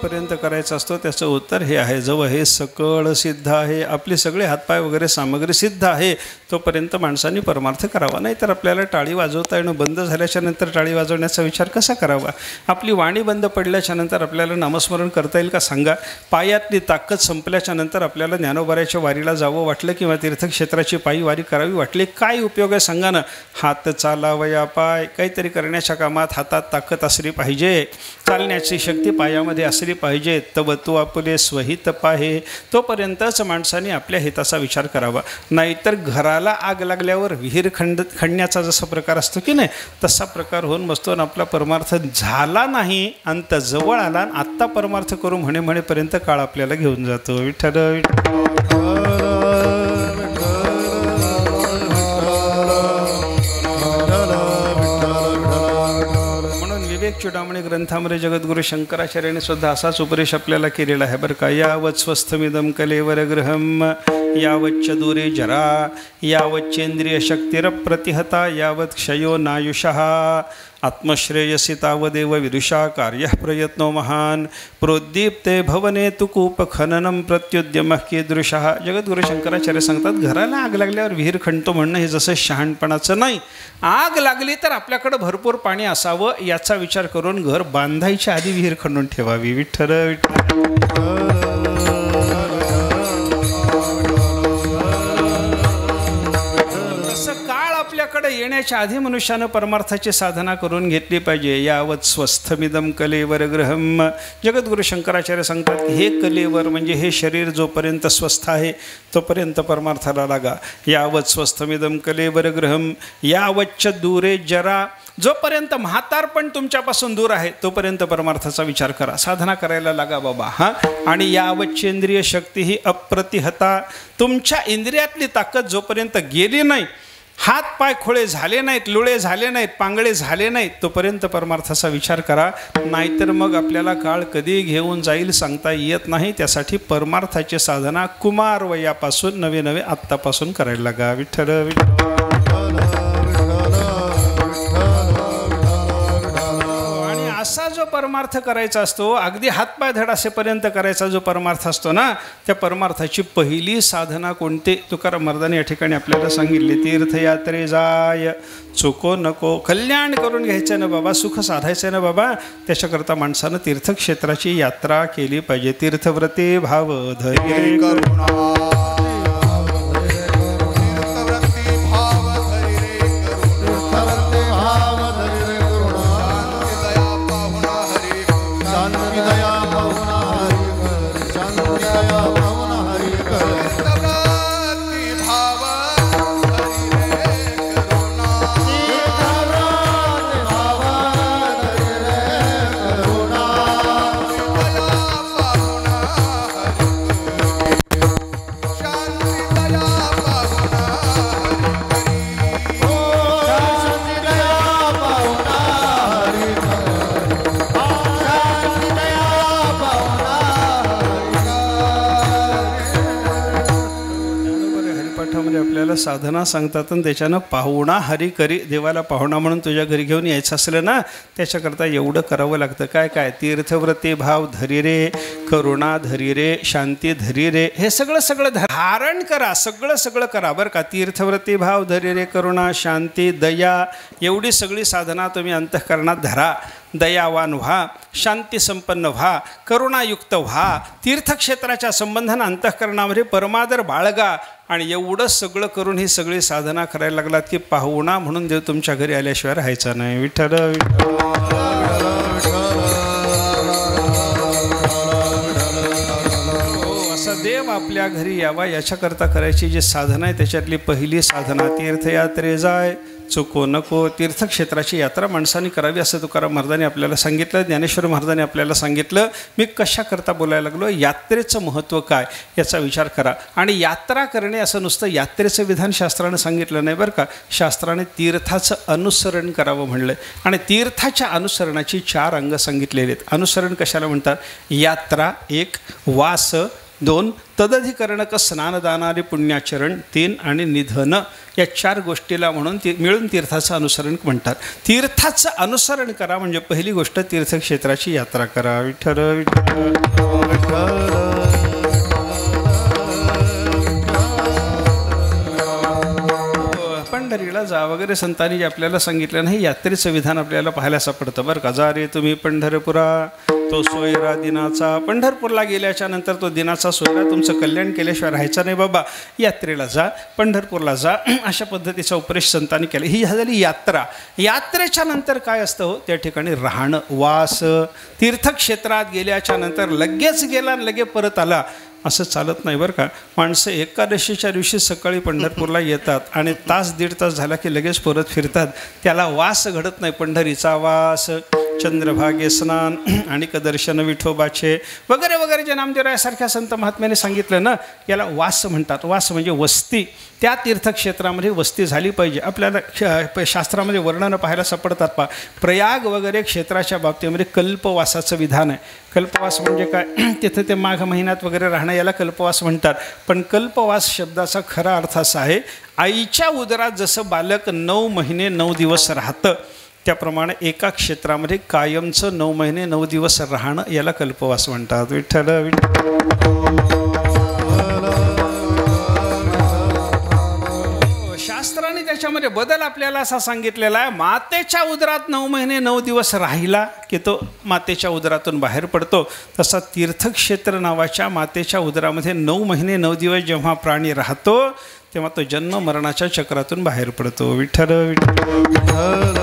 पर्यंत करायचं असतो त्याचं उत्तर हे आहे, जव हे सकळ सिद्ध आहे. आपले सगळे हातपाय वगैरे सामग्री सिद्ध आहे तोपर्यंत माणसांनी परमार्थ करावा. नाही तर आपल्याला टाळी वाजवता येणं बंद झाल्याच्या नंतर टाळी वाजवण्याचा विचार कसा करावा. आपली वाणी बंद पडल्याच्या नंतर आपल्याला नामस्मरण करता येईल का सांगा. पायातली ताकद संपल्याच्या नंतर आपल्याला ज्ञानोबाऱ्याच्या वारीला जावं वाटलं किंवा तीर्थक्षेत्राची पायी वारी करावी वाटली, काय उपयोग आहे सांगा ना. हात चालावया पाय, काहीतरी करण्याच्या कामात हातात ताकद असली पाहिजे, चालण्याची शक्ती पायामध्ये असली पाहिजे. तव तू आपले स्वहित पाहे, तोपर्यंतच माणसाने आपल्या हिताचा विचार करावा. नाहीतर घराला आग लागल्यावर विहीर खणण्याचा जसा प्रकार असतो की नाही, तसा प्रकार होऊन बसतो आणि आपला परमार्थ झाला नाही, अंत जवळ आला आणि आत्ता परमार्थ करू म्हणेपर्यंत काळ आपल्याला घेऊन जातो. विठ्ठल विठ्ठल. चुडामणी ग्रंथामध्ये जगद्गुरु शंकराचार्याने सुद्धा असाच उपदेश आपल्याला केलेला आहे बरं का. यावत स्वस्थमिदम कलेवर गृहम, यावच्च दूरे जरा, यावच्चेंद्रिय शक्तिरप्रतिहता, यावत क्षयो नायुषः, आत्मश्रेयसी तावदेव विदुषा कार्य प्रयत्नो महान, प्रोद्दीप्ते भवने तु कूपखननम प्रत्युद्यमः कीदृशः. जगद्गुरु शंकराचार्य सांगतात, घराला आग लागल्यावर विहीर खणतो म्हणणं हे जसं शहाणपणाचं नाही. आग लागली तर आपल्याकडं भरपूर पाणी असावं याचा विचार करून घर बांधायच्या आधी विहीर खणून ठेवावी. विठ्ठल विठ्ठल. आपल्याकडे येण्याच्या आधी मनुष्यानं परमार्थाची साधना करून घेतली पाहिजे. यावत स्वस्थमिदम कलेवर गृहम. जगद्गुरु शंकराचार्य सांगतात की हे कलेवर म्हणजे हे शरीर जोपर्यंत स्वस्थ आहे तोपर्यंत परमार्थाला लागा. यावत स्वस्थमिदम कलेवर गृहम, यावच्च दूरे जरा. जोपर्यंत म्हातारपण तुमच्यापासून दूर आहे तोपर्यंत परमार्थाचा विचार करा, साधना करायला लागा बाबा. हां. आणि यावच्चेंद्रिय शक्ती ही अप्रतिहता. तुमच्या इंद्रियातली ताकद जोपर्यंत गेली नाही, हात पाय खोळे झाले नाहीत, लुळे झाले नाहीत, पांगळे झाले नाहीत, तोपर्यंत परमार्थाचा विचार करा. नाहीतर मग आपल्याला काळ कधी घेऊन जाईल सांगता येत नाही. त्यासाठी परमार्थाची साधना कुमार वयापासून नवे आत्तापासून करायला लागा. विठ्ठल विठ्ठल. असा जो परमार्थ करायचा असतो, अगदी हातपाय धड असेपर्यंत करायचा जो परमार्थ असतो ना, त्या परमार्थाची पहिली साधना कोणती. तुकाराम महाराजांनी या ठिकाणी आपल्याला सांगितले, तीर्थयात्रे जाय चुको नको. कल्याण करून घ्यायचं ना बाबा, सुख साधायचं ना बाबा, त्याच्याकरता माणसानं तीर्थक्षेत्राची यात्रा केली पाहिजे. तीर्थव्रते भाव धैर्य करुणा. आपल्याला साधना सांगतात आणि त्याच्यानं पाहुणा हरी करी, देवाला पाहुणा म्हणून तुझ्या घरी घेऊन यायचं असलं ना, त्याच्याकरता एवढं करावं लागतं. काय काय? तीर्थव्रते भाव धरी रे, करुणा धरी रे, शांती धरी रे, हे सगळं धारण करा, सगळं करा बरं का. तीर्थव्रती भाव धरी रे, करुणा, शांती, दया, एवढी सगळी साधना तुम्ही अंतःकरणात धरा. दयावान व्हा, शांती संपन्न व्हा, करुणायुक्त व्हा, तीर्थक्षेत्राच्या संबंधानं अंतःकरणामध्ये परमादर बाळगा. आणि एवढं सगळं करून ही सगळी साधना करायला लागलात की पाहुणा म्हणून देव तुमच्या घरी आल्याशिवाय राहायचा नाही. विठ्ठल असा देव आपल्या घरी यावा याच्याकरता करायची जी साधना आहे त्याच्यातली पहिली साधना तीर्थयात्रे जाय चुको नको. तीर्थक्षेत्राची यात्रा माणसाने करावी असं तुकाराम महाराजांनी आपल्याला सांगितलं, ज्ञानेश्वर महाराजांनी आपल्याला सांगितलं. मी कशाकरता बोलायला लागलो? यात्रेचं महत्त्व काय याचा विचार करा. आणि यात्रा करणे असं नुसतं यात्रेचं विधान शास्त्रानं सांगितलं नाही बरं का. शास्त्राने तीर्थाचं अनुसरण करावं म्हणलं आणि तीर्थाच्या अनुसरणाची 4 अंग सांगितलेले आहेत. अनुसरण कशाला म्हणतात? यात्रा 1, वास 2, तदधिकरणक स्नानदानारी पुण्याचरण 3 आणि निधन या 4 गोष्टीला म्हणून मिळून तीर्थाचं अनुसरण म्हणतात. तीर्थाचं अनुसरण करा म्हणजे पहिली गोष्ट तीर्थक्षेत्राची यात्रा करा. विठ्ठल विठ्ठल पंढरीला जा वगैरे संतांनी जे आपल्याला सांगितलं नाही, यात्रेचं विधान आपल्याला पाहायला सापडतं बरं का. जा रे तुम्ही पंढरपुरा तो सोयरा दिनाचा. पंढरपूरला गेल्याच्या नंतर तो दिनाचा सोयरा तुमचं कल्याण केल्याशिवाय राहायचा नाही बाबा. यात्रेला जा, पंढरपूरला जा, अशा पद्धतीचा उपदेश संतांनी केला. ही झाली यात्रा. यात्रेच्या नंतर काय असतं हो? त्या ठिकाणी राहणं, वास. तीर्थक्षेत्रात गेल्याच्या नंतर लगेच गेला आणि लगेच परत आला असं चालत नाही बरं का. माणसं एकादशीच्या दिवशी सकाळी पंढरपूरला येतात आणि तास 1.5 तास झाला की लगेच परत फिरतात. त्याला वास घडत नाही. पंढरीचा वास, चंद्रभागे स्नान, आणि दर्शन विठोबाचे वगैरे वगैरे जे नामदेवरायासारख्या संत महात्म्याने सांगितलं ना, याला वास म्हणतात. वास म्हणजे वस्ती. त्या तीर्थक्षेत्रामध्ये वस्ती झाली पाहिजे. आपल्याला शास्त्रामध्ये वर्णनं पाहायला सापडतात पहा. प्रयाग वगैरे क्षेत्राच्या बाबतीमध्ये कल्पवासाचं विधान आहे. कल्पवास म्हणजे काय? तिथं ते माघ महिन्यात वगैरे राहणं याला कल्पवास म्हणतात. पण कल्पवास शब्दाचा खरा अर्थ असा आहे, आईच्या उदरात जसं बालक 9 महिने 9 दिवस राहतं त्याप्रमाणे एका क्षेत्रामध्ये कायमचं 9 महिने 9 दिवस राहणं याला कल्पवास म्हणतात. विठ्ठल शास्त्राने त्याच्यामध्ये बदल आपल्याला असा सांगितलेला आहे, मातेच्या उदरात 9 महिने 9 दिवस राहिला की तो मातेच्या उदरातून बाहेर पडतो. तसा तीर्थक्षेत्र नावाच्या मातेच्या उदरामध्ये 9 महिने 9 दिवस जेव्हा प्राणी राहतो तेव्हा तो जन्म मरणाच्या चक्रातून बाहेर पडतो. विठ्ठल विठ्ठल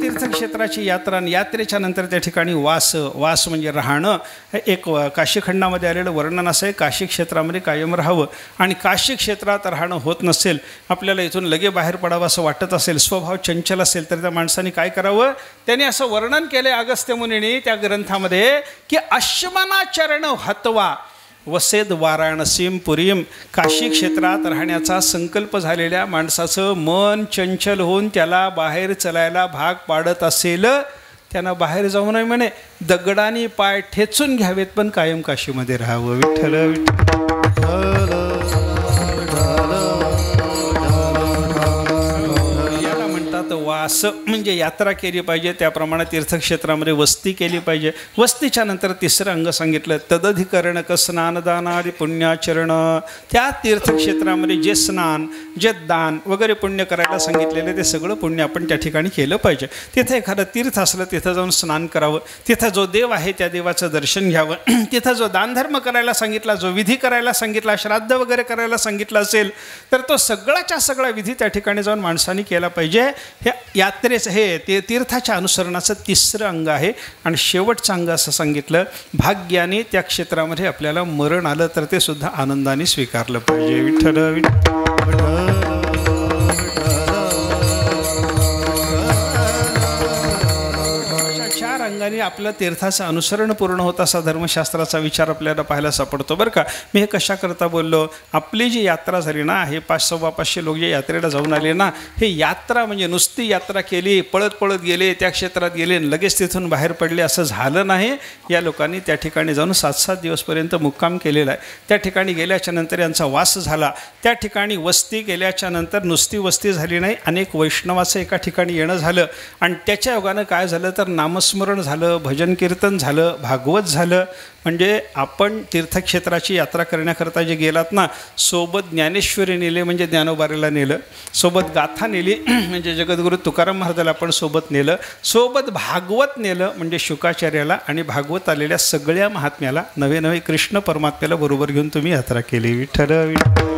तीर्थक्षेत्राची यात्रा आणि यात्रेच्या नंतर त्या ठिकाणी वास. वास म्हणजे राहणं. एक काशी खंडामध्ये आलेलं वर्णन असं आहे, काशी क्षेत्रामध्ये कायम राहावं. आणि काशी क्षेत्रात राहणं होत नसेल, आपल्याला इथून लगे बाहेर पडावं असं वाटत असेल, स्वभाव चंचल असेल, तर त्या माणसाने काय करावं? त्याने असं वर्णन केलं अगस्त्य मुनींनी त्या ग्रंथामध्ये की अश्मनाचरण हत्वा वसेद वाराणसीम पुरीम. काशी क्षेत्रात राहण्याचा संकल्प झालेल्या माणसाचं मन चंचल होऊन त्याला बाहेर चलायला भाग पाडत असेल, त्यांना बाहेर जाऊ नये म्हणे. दगडाने पाय ठेचून घ्यावेत पण कायम काशीमध्ये राहावं. विठ्ठल विठ्ठल वास म्हणजे यात्रा केली पाहिजे. त्याप्रमाणे तीर्थक्षेत्रामध्ये वस्ती केली पाहिजे. वस्तीच्या नंतर 3रं अंग सांगितलं, तदधिकरणक स्नानदानादी पुण्याचरण. त्या तीर्थक्षेत्रामध्ये जे स्नान, जे दान वगैरे पुण्य करायला सांगितलेले ते सगळं पुण्य आपण त्या ठिकाणी केलं पाहिजे. तिथं एखादं तीर्थ असलं तिथं जाऊन स्नान करावं. तिथं जो देव आहे त्या देवाचं दर्शन घ्यावं. तिथं जो दानधर्म करायला सांगितला, जो विधी करायला सांगितला, श्राद्ध वगैरे करायला सांगितलं असेल तर तो सगळाच्या सगळा विधी त्या ठिकाणी जाऊन माणसाने केला पाहिजे. हे यात्रेचं हे तीर्थाच्या अनुसरणाचं 3रं अंग आहे. आणि शेवटचं अंग असं सांगितलं, भाग्याने त्या क्षेत्रामध्ये आपल्याला मरण आलं तर ते सुद्धा आनंदाने स्वीकारलं पाहिजे. विठ्ठल विठ्ठल 4 अनुषंगाने आपलं तीर्थाचं अनुसरण पूर्ण होत असा धर्मशास्त्राचा विचार आपल्याला पाहायला सापडतो बरं का. मी हे कशाकरता बोललो, आपली जी यात्रा झाली ना, हे 500-500 लोक जे यात्रेला जाऊन आले ना, हे यात्रा म्हणजे नुसती यात्रा केली, पळत पळत गेले, त्या क्षेत्रात गेले आणि लगेच तिथून बाहेर पडले असं झालं नाही. या लोकांनी त्या ठिकाणी जाऊन 7-7 दिवसपर्यंत मुक्काम केलेला आहे. त्या ठिकाणी गेल्याच्या नंतर यांचा वास झाला. त्या ठिकाणी वस्ती केल्याच्या नंतर नुसती वस्ती झाली नाही, अनेक वैष्णवाचं एका ठिकाणी येणं झालं आणि त्याच्या योगानं काय झालं तर नामस्मरण झालं, भजन कीर्तन झालं, भागवत झालं. म्हणजे आपण तीर्थक्षेत्राची यात्रा करण्याकरता जे गेलात ना, सोबत ज्ञानेश्वरी नेले म्हणजे ज्ञानोबारीला नेलं, सोबत गाथा नेली म्हणजे जगद्गुरू तुकाराम महाराजाला आपण सोबत नेलं, सोबत भागवत नेलं म्हणजे शुकाचार्याला, आणि भागवत आलेल्या सगळ्या महात्म्याला, नवे नवे कृष्ण परमात्म्याला बरोबर घेऊन तुम्ही यात्रा केली. विठ्ठल विठ्ठल.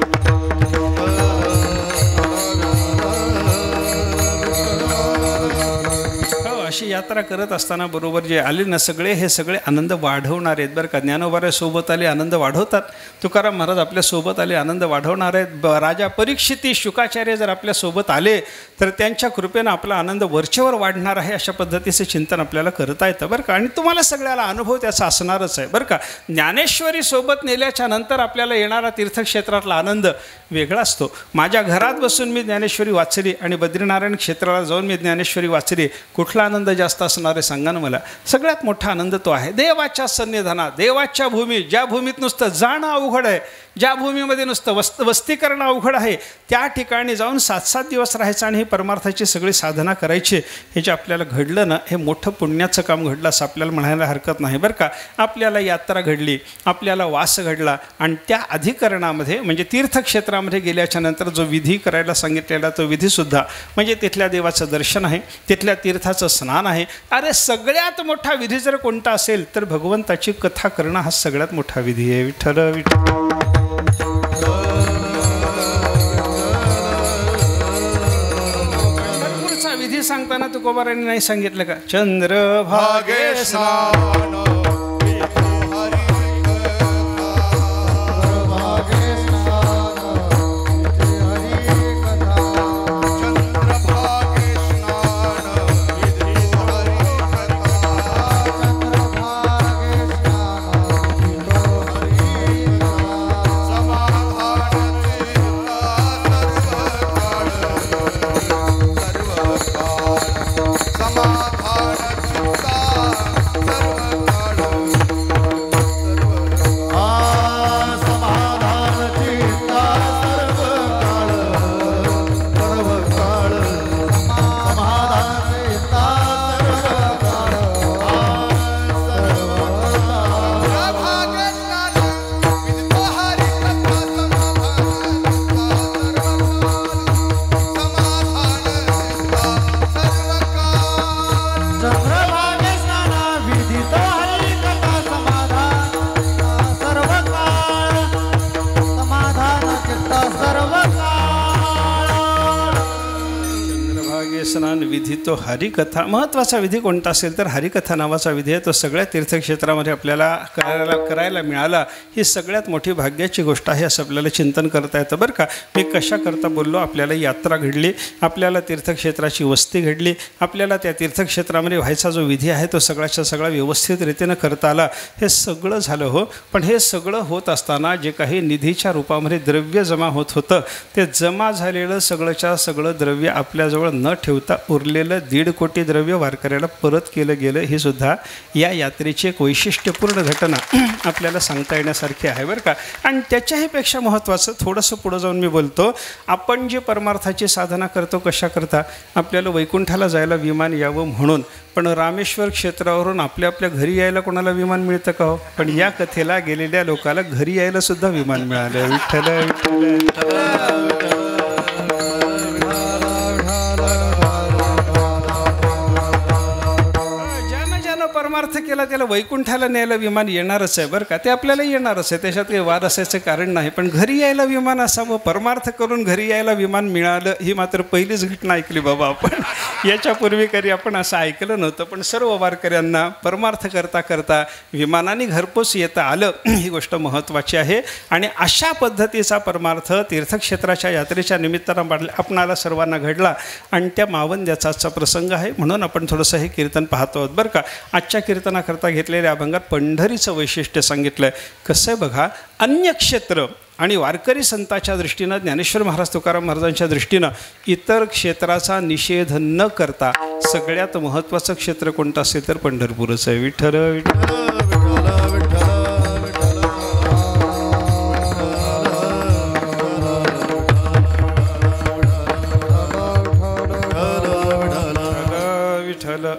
अशी यात्रा करत असताना बरोबर जे आले ना सगळे, हे सगळे आनंद वाढवणार आहेत बरं का. ज्ञानोबा सोबत आले, आनंद वाढवतात. तुकाराम महाराज आपल्या सोबत आले, आनंद वाढवणार आहेत. राजा परीक्षिती शुकाचार्य जर आपल्या सोबत आले तर त्यांच्या कृपेनं आपला आनंद वरचेवर वाढणार आहे. अशा पद्धतीचं चिंतन आपल्याला करता येतं बरं का. आणि तुम्हाला सगळ्याला अनुभव त्याचा असणारच आहे बरं का. ज्ञानेश्वरी सोबत नेल्याच्या नंतर आपल्याला येणारा तीर्थक्षेत्रातला आनंद वेगळा असतो. माझ्या घरात बसून मी ज्ञानेश्वरी वाचली आणि बद्रीनारायण क्षेत्राला जाऊन मी ज्ञानेश्वरी वाचली, कुठला आनंद जास्त असणार आहे सांगा ना मला. सगळ्यात मोठा आनंद तो आहे देवाच्या सन्निधानात, देवाच्या भूमी. ज्या भूमीत नुसतं जाणं अवघड आहे, ज्या भूमीमध्ये नुसतं वस्ती करणं अवघड आहे, त्या ठिकाणी जाऊन 7-7 दिवस राहायचं आणि ही परमार्थाची सगळी साधना करायची. हे जे आपल्याला घडलं ना, हे मोठं पुण्याचं काम घडलं असं आपल्याला म्हणायला हरकत नाही बरं का. आपल्याला यात्रा घडली, आपल्याला वास घडला, आणि त्या अधिकरणामध्ये म्हणजे तीर्थक्षेत्रामध्ये गेल्याच्या नंतर जो विधी करायला सांगितलेला तो विधीसुद्धा म्हणजे तिथल्या देवाचं दर्शन आहे, तिथल्या तीर्थाचं स्नान आहे. अरे सगळ्यात मोठा विधी जर कोणता असेल तर भगवंताची कथा करणं हा सगळ्यात मोठा विधी आहे. विठ्ठल विठ्ठल. विधी सांगताना तुकोबारांनी नाही सांगितलं का, चंद्रभागे स्नान स्नान विधी तो हरिकथा. महत्त्वाचा विधी कोणता असेल तर हरिकथा नावाचा विधी आहे. तो सगळ्या तीर्थक्षेत्रामध्ये आपल्याला करायला मिळाला, ही सगळ्यात मोठी भाग्याची गोष्ट आहे असं आपल्याला चिंतन करता येतं बरं का. मी कशाकरता बोललो, आपल्याला यात्रा घडली, आपल्याला तीर्थक्षेत्राची वस्ती घडली, आपल्याला त्या तीर्थक्षेत्रामध्ये व्हायचा जो विधी आहे तो सगळ्याच्या सगळा व्यवस्थित रीतीनं करता आला. हे सगळं झालं हो, पण हे सगळं होत असताना जे काही निधीच्या रूपामध्ये द्रव्य जमा होत होतं, ते जमा झालेलं सगळंच्या सगळं द्रव्य आपल्याजवळ न ठेवता उरलेलं 1.5 कोटी द्रव्य वारकऱ्याला परत केलं गेलं. ही सुद्धा या यात्रेची एक वैशिष्ट्यपूर्ण घटना आपल्याला सांगता येण्यासारखी आहे बरं का. आणि त्याच्याहीपेक्षा महत्त्वाचं थोडंसं पुढं जाऊन मी बोलतो, आपण जी परमार्थाची साधना करतो कशा करता, आपल्याला वैकुंठाला जायला विमान यावं म्हणून. पण रामेश्वर क्षेत्रावरून आपल्या आपल्या घरी यायला कोणाला विमान मिळतं का हो? पण या कथेला गेलेल्या लोकाला घरी यायला सुद्धा विमान मिळालं. विठ्ठल विठ्ठल. परमार्थ केला त्याला वैकुंठाला न्यायला विमान येणारच आहे बरं का, ते आपल्याला येणारच आहे, त्याच्यात काही वाद असायचं कारण नाही. पण घरी यायला विमान असावं, परमार्थ करून घरी यायला विमान मिळालं, ही मात्र पहिलीच घटना ऐकली बाबा आपण. याच्यापूर्वी कधी आपण असं ऐकलं नव्हतं. पण सर्व वारकऱ्यांना परमार्थ करता करता विमानाने घरपोच येता आलं, ही गोष्ट महत्त्वाची आहे. आणि अशा पद्धतीचा परमार्थ तीर्थक्षेत्राच्या यात्रेच्या निमित्तानं आपणाला सर्वांना घडला. आणि त्या मावंद्याचा आजचा प्रसंग आहे, म्हणून आपण थोडंसं हे कीर्तन पाहतो आहोत बरं का. आजच्या कीर्तनाकरता घेतलेल्या अभंगात पंढरीचं वैशिष्ट्य सांगितलं आहे. कसं आहे बघा, अन्य क्षेत्र आणि वारकरी संतांच्या दृष्टीनं, ज्ञानेश्वर महाराज तुकाराम महाराजांच्या दृष्टीनं इतर क्षेत्राचा निषेध न करता सगळ्यात महत्त्वाचं क्षेत्र कोणतं असेल तर पंढरपूरच आहे. विठ्ठल विठ्ठल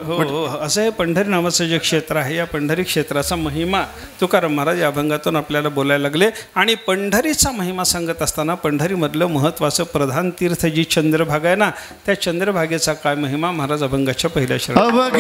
हो, असं हे पंढरी नावाचं जे क्षेत्र आहे, या पंढरी क्षेत्राचा महिमा तुकाराम महाराज या अभंगातून आपल्याला बोलायला लागले. आणि पंढरीचा महिमा सांगत असताना पंढरीमधलं महत्त्वाचं प्रधान तीर्थ जी चंद्रभागा आहे ना, त्या चंद्रभागेचा काय महिमा महाराज अभंगाच्या पहिल्या शरणात.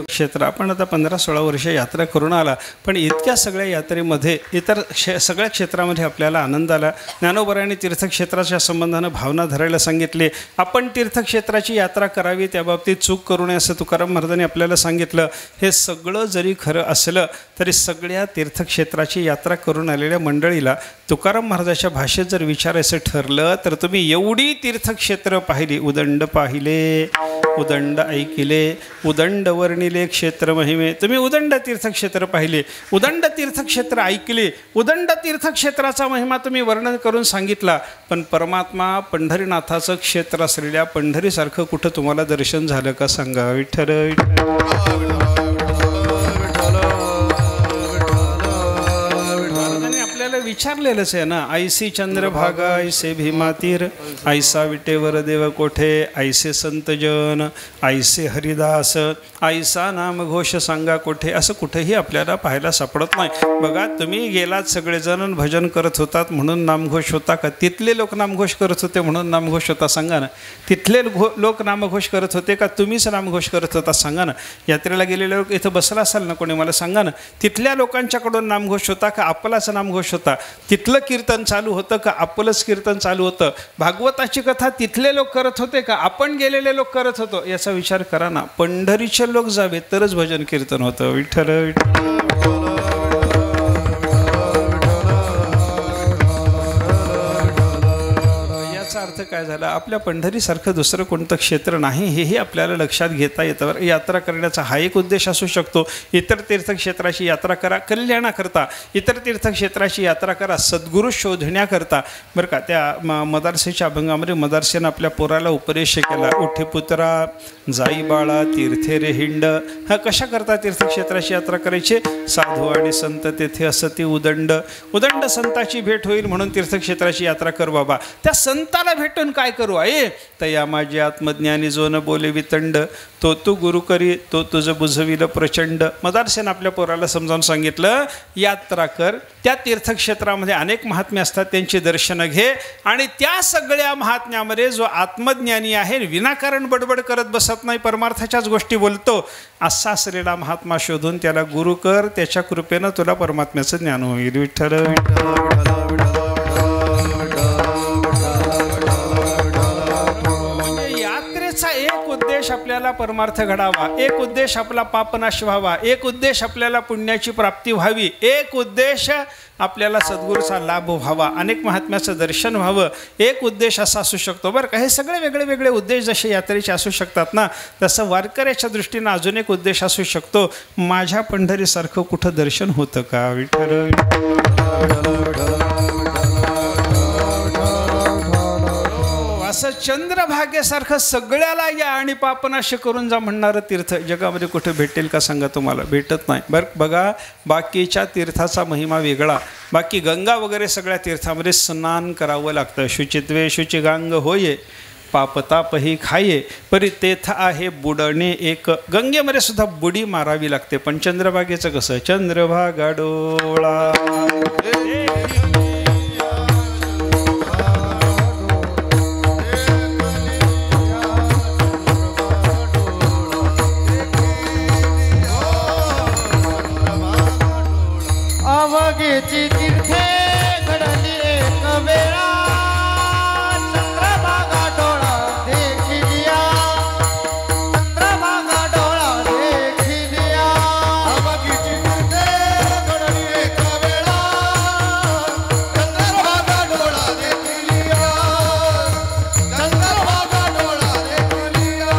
क्षेत्र आपण आता 15-16 वर्ष यात्रा करून आला, पण इतक्या सगळ्या यात्रेमध्ये इतर सगळ्या क्षेत्रामध्ये आपल्याला आनंद आला. ज्ञानोबरायांनी तीर्थक्षेत्राच्या संबंधानं भावना धरायला सांगितले. आपण तीर्थक्षेत्राची यात्रा करावी, त्याबाबतीत चूक करू नये असं तुकाराम महाराजांनी आपल्याला सांगितलं. हे सगळं जरी खरं असलं तरी सगळ्या तीर्थक्षेत्राची यात्रा करून आलेल्या मंडळीला तुकाराम महाराजाच्या भाषेत जर विचारायचं ठरलं तर तुम्ही एवढी तीर्थक्षेत्र पाहिली, उदंड पाहिले, उदंड ऐकिले, उदंड वर्णिले क्षेत्र महिमे. तुम्ही उदंड तीर्थक्षेत्र पाहिले, उदंड तीर्थक्षेत्र ऐकले, उदंड तीर्थक्षेत्राचा महिमा तुम्ही वर्णन करून सांगितला, पण परमात्मा पंढरीनाथाचं क्षेत्र असलेल्या पंढरीसारखं कुठं तुम्हाला दर्शन झालं का सांगा? विठ्ठल विठ्ठल. विचारलेलंच आहे ना, ऐसी चंद्रभागा ऐसे भीमातीर, ऐसा विटेवर देव कोठे, ऐसे संतजन, ऐसे हरिदास, ऐसा नामघोष सांगा कोठे. असं कुठेही आपल्याला पाहायला सापडत नाही. बघा, तुम्ही गेलात सगळेजण भजन करत होतात म्हणून नामघोष होता का? तिथले लोक नामघोष करत होते म्हणून नामघोष होता? सांगा ना. तिथले लोक नामघोष करत होते का तुम्हीच नामघोष करत होता? सांगा ना. यात्रेला गेलेले लोक इथं बसला असाल ना कोणी, मला सांगा ना. तिथल्या लोकांच्याकडून नामघोष होता का आपलाच नामघोष होता? तिथलं कीर्तन चालू होतं का आपलंच कीर्तन चालू होतं? भागवताची कथा तिथले लोक करत होते का आपण गेलेले लोक करत होतो? याचा विचार करा ना. पंढरीचे लोक जावे तरच भजन कीर्तन होतं. विठ्ठल विठ्ठल. अर्थ काय झाला? आपल्या पंढरीसारखं दुसरं कोणतं क्षेत्र नाही, हेही आपल्याला लक्षात घेता येतं. यात्रा करण्याचा हा एक उद्देश असू शकतो. इतर तीर्थक्षेत्राची यात्रा करा कल्याणाकरता, इतर तीर्थक्षेत्राची यात्रा करा सद्गुरू शोधण्याकरता. बरं का, त्या मदारसेच्या अभंगामध्ये मदारसेनं आपल्या पोराला उपदेश केला, उठे पुत्रा जाई बाळा तीर्थे रे हिंड. हा कशा करता तीर्थक्षेत्राची यात्रा करायची? साधू आणि संत तेथे असती उदंड, उदंड संताची भेट होईल म्हणून तीर्थक्षेत्राची यात्रा कर बाबा. त्या संताला भेटून काय करू आहे? तया माझे आत्मज्ञानी जो न बोले वितंड, तो तू गुरु करी तो तुझं बुझविलं प्रचंड. मदारसेनं आपल्या पोराला समजावून सांगितलं, यात्रा कर, त्या तीर्थक्षेत्रामध्ये अनेक महात्म्य असतात, त्यांची दर्शनं घे, आणि त्या सगळ्या महात्म्यामध्ये जो आत्मज्ञानी आहे, विनाकारण बडबड करत बसत नाही, परमार्थाच्याच गोष्टी बोलतो, असा असलेला महात्मा शोधून त्याला गुरु कर. त्याच्या कृपेनं तुला परमात्म्याचं ज्ञान होईल. विठ्ठल विठ्ठल. एक उद्देश आपल्याला परमार्थ घडावा, एक उद्देश आपला पापनाश व्हावा, एक उद्देश आपल्याला पुण्याची प्राप्ती व्हावी, एक उद्देश आपल्याला सद्गुरूचा लाभ व्हावा, अनेक महात्म्याचं दर्शन व्हावं, एक उद्देश असा असू शकतो. बरं का, हे सगळे वेगळे वेगळे उद्देश जसे यात्रेचे असू शकतात ना, तसं वारकऱ्याच्या दृष्टीनं अजून एक उद्देश असू शकतो. माझ्या पंढरीसारखं कुठं दर्शन होतं का? विठ्ठल. असं चंद्रभागेसारखं सगळ्याला या आणि पापनाश करून जा म्हणणारं तीर्थ जगामध्ये कुठे भेटेल का सांगा? तुम्हाला भेटत नाही. बघा, बाकीच्या तीर्थाचा महिमा वेगळा. बाकी गंगा वगैरे सगळ्या तीर्थामध्ये स्नान करावं लागतं. शुचित्वे शुचिगांग होये पापतापही खाये, परी तेथ आहे बुडणे एक. गंगेमध्ये सुद्धा बुडी मारावी लागते. पण चंद्रभागेचं कसं? चंद्रभागा डोळा अवघेची तीर्थे घडली एक वेळा, चंद्रभागा डोळा देखिलिया, चंद्रभागा डोळा देखिलिया. अवघीची तीर्थे घडली एक वेळा, चंद्रभागा डोळा देखिलिया, चंद्रभागा डोळा देखिलिया.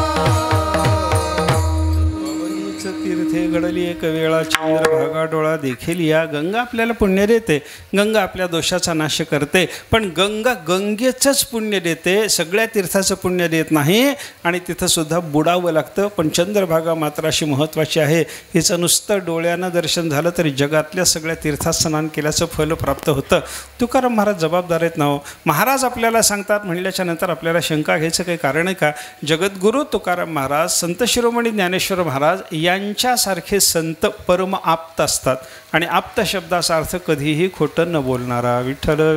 तीर्थे घडली एक वेळा, चंद्रभागा डोळा देखिलिया. गंगा आपल्याला पुण्य देते, गंगा आपल्या दोषाचा नाश करते, पण गंगा गंगेचंच पुण्य देते, सगळ्या तीर्थाचं पुण्य देत नाही. आणि तिथं सुद्धा बुडावं लागतं. पण चंद्रभागा मात्र अशी महत्त्वाची आहे, हिचं नुसतं डोळ्यानं दर्शन झालं तरी जगातल्या सगळ्या तीर्थात स्नान केल्याचं फल प्राप्त होतं. तुकाराम महाराज जबाबदार आहेत ना हो. महाराज आपल्याला सांगतात म्हणल्याच्या नंतर आपल्याला शंका घ्यायचं काही कारण आहे का? जगद्गुरू तुकाराम महाराज, संत शिरोमणी ज्ञानेश्वर महाराज यांच्यासारखे संत परम आप्त असतात. आणि आप्त शब्दाचा अर्थ कधीही खोटं न बोलणारा. विठ्ठल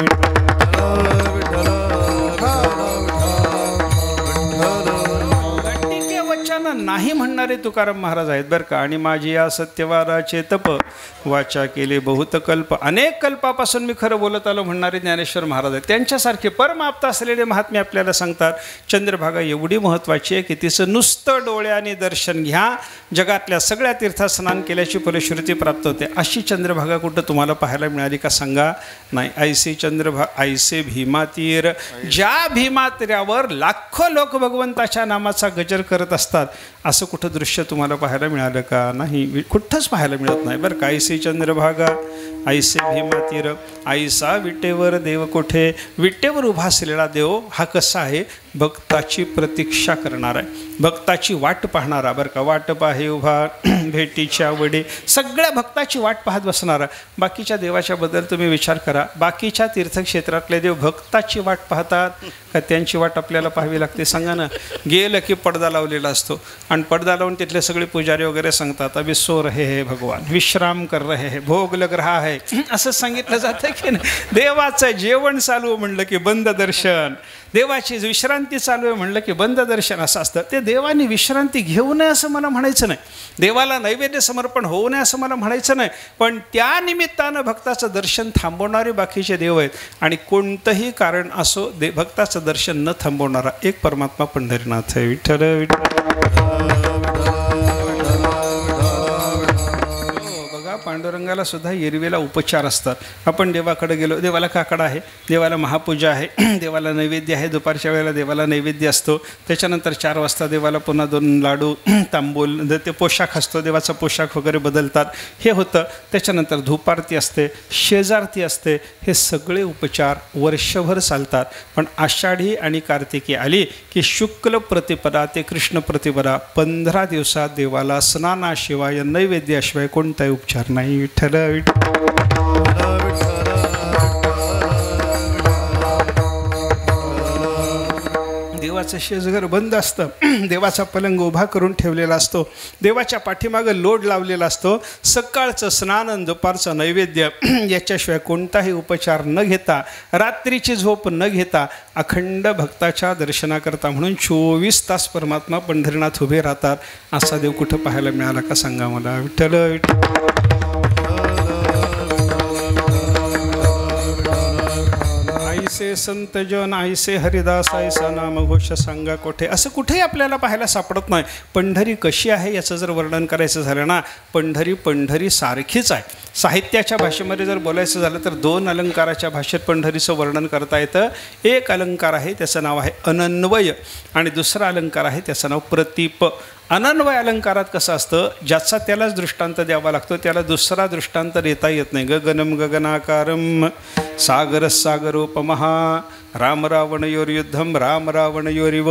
नाही म्हणणारे तुकाराम महाराज आहेत बरं का. आणि माझी या सत्यवादाचे तप वाचा केले बहुत कल्प, अनेक कल्पापासून मी खरं बोलत आलो म्हणणारे ज्ञानेश्वर महाराज आहेत. त्यांच्यासारखे परमाप्त असलेले महात्मे आपल्याला सांगतात चंद्रभागा एवढी महत्त्वाची आहे की तिचं नुसतं डोळ्याने दर्शन घ्या, जगातल्या सगळ्या तीर्थात स्नान केल्याची फलश्रुती प्राप्त होते. अशी चंद्रभागा कुठं तुम्हाला पाहायला मिळाली का सांगा? नाही. ऐसे ऐसे भीमातीर, ज्या भीमातीरावर लाखो लोक भगवंताच्या नामाचा गजर करत असतात, असं कुठं दृश्य तुम्हाला पाहायला मिळालं का? नाही, कुठंच पाहायला मिळत नाही बरं का. ऐसे चंद्रभागा ऐसे भीमातीर, ऐसा विटेवर देव कोठे, विटेवर उभा असलेला देव हा कसा आहे? भक्ताची प्रतीक्षा करणारा आहे, भक्ताची वाट पाहणारा बरं का. वाट पाहे उभा भेटीच्या वडे, सगळ्या भक्ताची वाट पाहत बसणारा. बाकीच्या देवाच्याबद्दल तुम्ही विचार करा, बाकीच्या तीर्थक्षेत्रातले देव भक्ताची वाट पाहतात का त्यांची वाट आपल्याला पाहावी लागते? सांगा ना. गेलं की पडदा लावलेला असतो आणि पडदा लावून तिथले सगळे पुजारी वगैरे सांगतात अभि सो रहे है भगवान, विश्राम कर रहे है, भोग लग रहा है, असं सांगितलं जातं की नाही. देवाचं जेवण चालू म्हणलं की बंद दर्शन, देवाची विश्रांती चालू आहे म्हणलं की बंद दर्शन असं असतं. ते देवाने विश्रांती घेऊ नये असं मला म्हणायचं नाही, देवाला नैवेद्य समर्पण होऊ नये असं मला म्हणायचं नाही, पण त्या निमित्तानं भक्ताचं दर्शन थांबवणारे बाकीचे देव आहेत. आणि कोणतंही कारण असो भक्ताचं दर्शन न थांबवणारा एक परमात्मा पंढरीनाथ आहे. विठ्ठल विठ्ठल. पांडुरंगाला सुद्धा एरवेला उपचार असतात. आपण देवाकडे गेलो, देवाला काकडा आहे, देवाला महापूजा आहे, देवाला नैवेद्य आहे, दुपारच्या वेळेला देवाला नैवेद्य असतो. त्याच्यानंतर 4 वाजता देवाला पुन्हा 2 लाडू तांबूल, ते पोशाख असतो, देवाचा पोशाख वगैरे बदलतात, हे होतं. त्याच्यानंतर धूपारती असते, शेजारती असते. हे सगळे उपचार वर्षभर चालतात. पण आषाढी आणि कार्तिकी आली की शुक्ल प्रतिपदा ते कृष्ण प्रतिपदा 15 दिवसात देवाला स्नानाशिवाय नैवेद्याशिवाय कोणताही उपचार नाही. विठ्ठल देवाचं शेजघर बंद असतं, देवाचा पलंग उभा करून ठेवलेला असतो, देवाच्या पाठीमागं लोड लावलेला असतो. सकाळचं स्नान, दुपारचं नैवेद्य याच्याशिवाय कोणताही उपचार न घेता, रात्रीची झोप न घेता अखंड भक्ताच्या दर्शनाकरता म्हणून 24 तास परमात्मा पंढरीनाथ उभे राहतात. असा देव कुठं पाहायला मिळाला का सांगा मला? विठ्ठल विठ्ठल. ऐसे संत जन ऐसे हरिदास ऐसा नामघोष सांगा कोठे, असं कुठेही आपल्याला पाहायला सापडत नाही. पंढरी कशी आहे याचं जर वर्णन करायचं झालं ना, पंढरी सारखीच आहे. साहित्याच्या भाषेमध्ये जर बोलायचं झालं तर 2 अलंकाराच्या भाषेत पंढरीचं वर्णन करता येतं. एक अलंकार आहे त्याचं नाव आहे अनन्वय आणि दुसरा अलंकार आहे त्याचं नाव प्रतीप. अनन्वय अलंकारात कसं असतं, ज्याचा त्यालाच दृष्टांत द्यावा लागतो, त्याला दुसरा दृष्टांत देता येत नाही. गगनम गगनाकारम सागर सागरोपमहा राम रावणयोर्युद्धम राम रावणयोरिव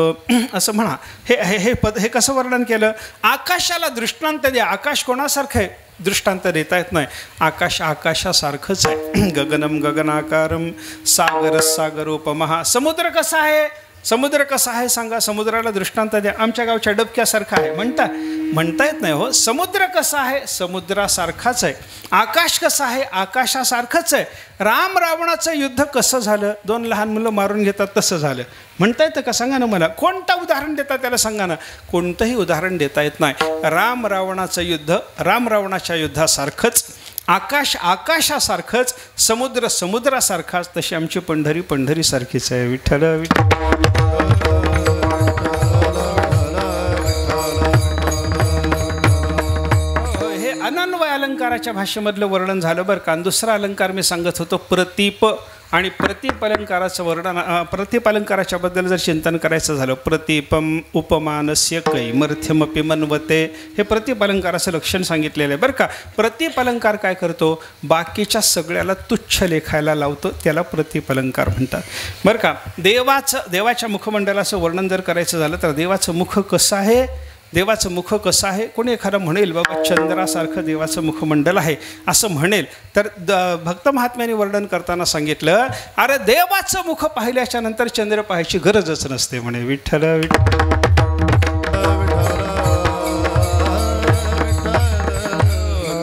असं म्हणा. हे कसं वर्णन केलं? आकाशाला दृष्टांत द्या. आकाश कोणासारखं आहे? दृष्टांत देता येत नाही. आकाश आकाशासारखंच आहे. गगनम गगनाकारम सागर सागरोपमहा. समुद्र कसा आहे? समुद्र कसा आहे सांगा? समुद्राला दृष्टांत द्या. आमच्या गावच्या डबक्यासारखा आहे म्हणता येत नाही हो. समुद्र कसा आहे? समुद्रासारखाच आहे. आकाश कसं आहे? आकाशासारखंच आहे. राम रावणाचं युद्ध कसं झालं? 2 लहान मुलं मारून घेतात तसं झालं. म्हणता येतं का सांगा ना मला? कोणतं उदाहरण देता त्याला सांगा ना? कोणतंही उदाहरण देता येत नाही. राम रावणाचं युद्ध राम रावणाच्या युद्धासारखंच, आकाश आकाशासारखंच, समुद्र समुद्रासारखाच, तशी आमची पंढरी पंढरीसारखीच आहे. विठ्ठल विठ्ठल. हे अनन्वय अलंकाराच्या भाषेमधलं वर्णन झालं बरं का. दुसरा अलंकार मी सांगत होतो प्रतीप. आणि प्रतीप अलंकाराचं वर्णन, प्रतीप अलंकाराच्या बद्दल जर चिंतन करायचं झालं, प्रतीपम उपमानस्य कैमर्थ्यमपि मन्वते, हे प्रतीप अलंकाराचं लक्षण सांगितलेलं आहे बरं का. प्रतीप अलंकार काय करतो? बाकीच्या सगळ्याला तुच्छ लेखायला लावतो, त्याला प्रतीप अलंकार म्हणतात बरं का. देवाच्या मुखमंडलाचं वर्णन जर करायचं झालं तर देवाचं मुख कसं आहे? देवाचं मुख कसं आहे? कोणी एखादं म्हणेल बाबा चंद्रासारखं देवाचं मुखमंडल आहे असं म्हणेल तर भक्त महात्म्याने वर्णन करताना सांगितलं, अरे देवाचं मुख पाहिल्याच्या नंतर चंद्र पाहायची गरजच नसते म्हणे. विठ्ठल विठ्ठल.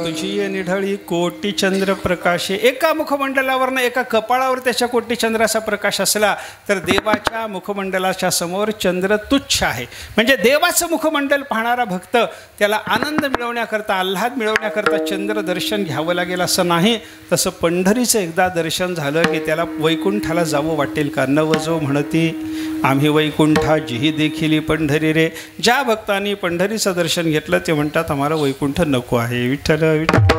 तुझी निढळी कोटी चंद्र प्रकाशे. एका मुखमंडलावरनं एका कपाळावर त्याच्या कोटी चंद्राचा प्रकाश असला तर देवाच्या मुखमंडलाच्या समोर चंद्र तुच्छ आहे. म्हणजे देवाचं मुखमंडल पाहणारा भक्त त्याला आनंद मिळवण्याकरता, आल्हाद मिळवण्याकरता चंद्र दर्शन घ्यावं लागेल असं नाही. तसं पंढरीचं एकदा दर्शन झालं की त्याला वैकुंठाला जावं वाटेल का. नवजो म्हणती आम्ही वैकुंठा जिही देखील पंढरी रे. ज्या भक्तांनी पंढरीचं दर्शन घेतलं ते म्हणतात आम्हाला वैकुंठ नको आहे. विठ्ठल विठ्ठल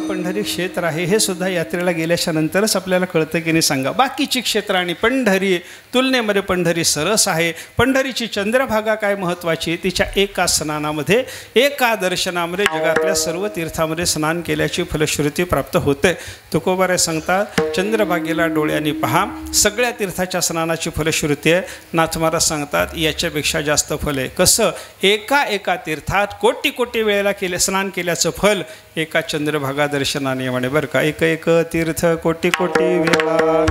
पंढरी क्षेत्र आहे. हे सुद्धा यात्रेला गेल्याच्या नंतरच आपल्याला कळतं की नाही सांगा. बाकीची क्षेत्र आणि पंढरी तुलनेमध्ये पंढरी सरस आहे. पंढरीची चंद्रभागा काय महत्त्वाची, तिच्या एका स्नानामध्ये एका दर्शनामध्ये जगातल्या सर्व तीर्थामध्ये स्नान केल्याची फलश्रुती प्राप्त होते. तुकोबारे सांगतात चंद्रभागेला डोळ्यांनी पहा, सगळ्या तीर्थाच्या स्नानाची फलश्रुती आहे. नाथ महाराज सांगतात याच्यापेक्षा जास्त फल आहे. कसं, एका तीर्थात कोटी कोटी वेळेला स्नान केल्याचं फल एका चंद्रभागा दर्शनाने म्हणे बरं का. एक तीर्थ कोटी कोटी वेळा.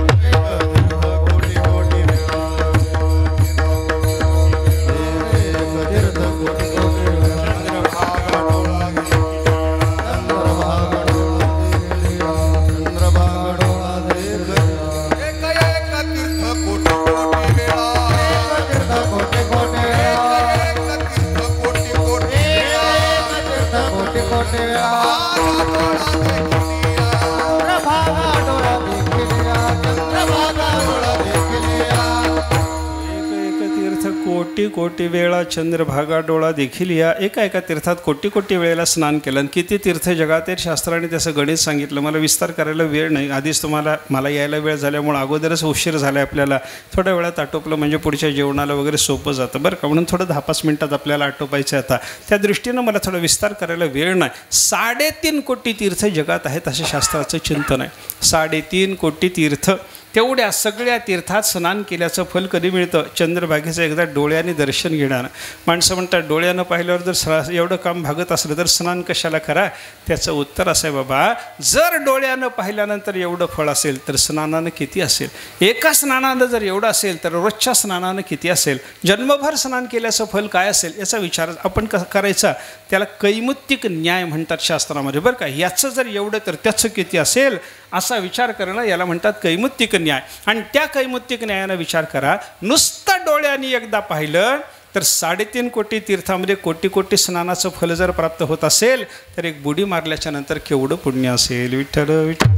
कोटी कोटी वेळा चंद्रभागा डोळा देखील या. एका तीर्थात कोटी कोटी वेळेला स्नान केलं. आणि किती तीर्थ जगात आहेत शास्त्राने त्याचं गणित सांगितलं. मला विस्तार करायला वेळ नाही. आधीच मला यायला वेळ झाल्यामुळे अगोदरच उशीर झाला आहे. आपल्याला थोड्या वेळात आटोपलं म्हणजे पुढच्या जेवणाला वगैरे सोपं जातं बरं का. म्हणून थोडं 10-5 मिनिटात आपल्याला आटोपायचं आता. त्या दृष्टीनं मला थोडा विस्तार करायला वेळ नाही. 3.5 कोटी तीर्थ जगात आहेत असं शास्त्राचं चिंतन आहे. 3.5 कोटी तीर्थ. तेवढ्या सगळ्या तीर्थात स्नान केल्याचं फल कधी मिळतं, चंद्रभागेचं एकदा डोळ्याने दर्शन घेणार. माणसं म्हणतात डोळ्यानं पाहिल्यावर जर एवढं काम भागत असलं तर स्नान कशाला करा. त्याचं उत्तर असं आहे बाबा, जर डोळ्यानं पाहिल्यानंतर एवढं फळ असेल तर स्नानानं किती असेल. एका स्नानानं जर एवढं असेल तर रोजच्या स्नानानं किती असेल. जन्मभर स्नान केल्याचं फल काय असेल याचा विचार आपण करायचा. त्याला कैमुत्तिक न्याय म्हणतात शास्त्रामध्ये बरं का. याचं जर एवढं तर त्याचं किती असेल असा विचार करणं याला म्हणतात कैमुत्तिक न्याय. आणि त्या कैमुत्तिक न्यायानं विचार करा, नुसतं डोळ्यांनी एकदा पाहिलं तर 3.5 कोटी तीर्थामध्ये कोटी कोटी स्नानाचं फल जर प्राप्त होत असेल तर एक बुडी मारल्याच्या नंतर केवढं पुण्य असेल. विठ्ठल विठ्ठल.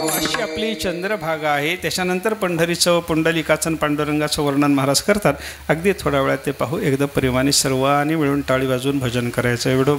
अशी आपली चंद्रभागा आहे. त्याच्यानंतर पंढरीचं पुंडलिकाचं पांडुरंगाचं वर्णन महाराज करतात. अगदी थोड्या वेळात ते पाहू. एकदा प्रेमाने सर्वांनी मिळून टाळी वाजवून भजन करायचं. एवढं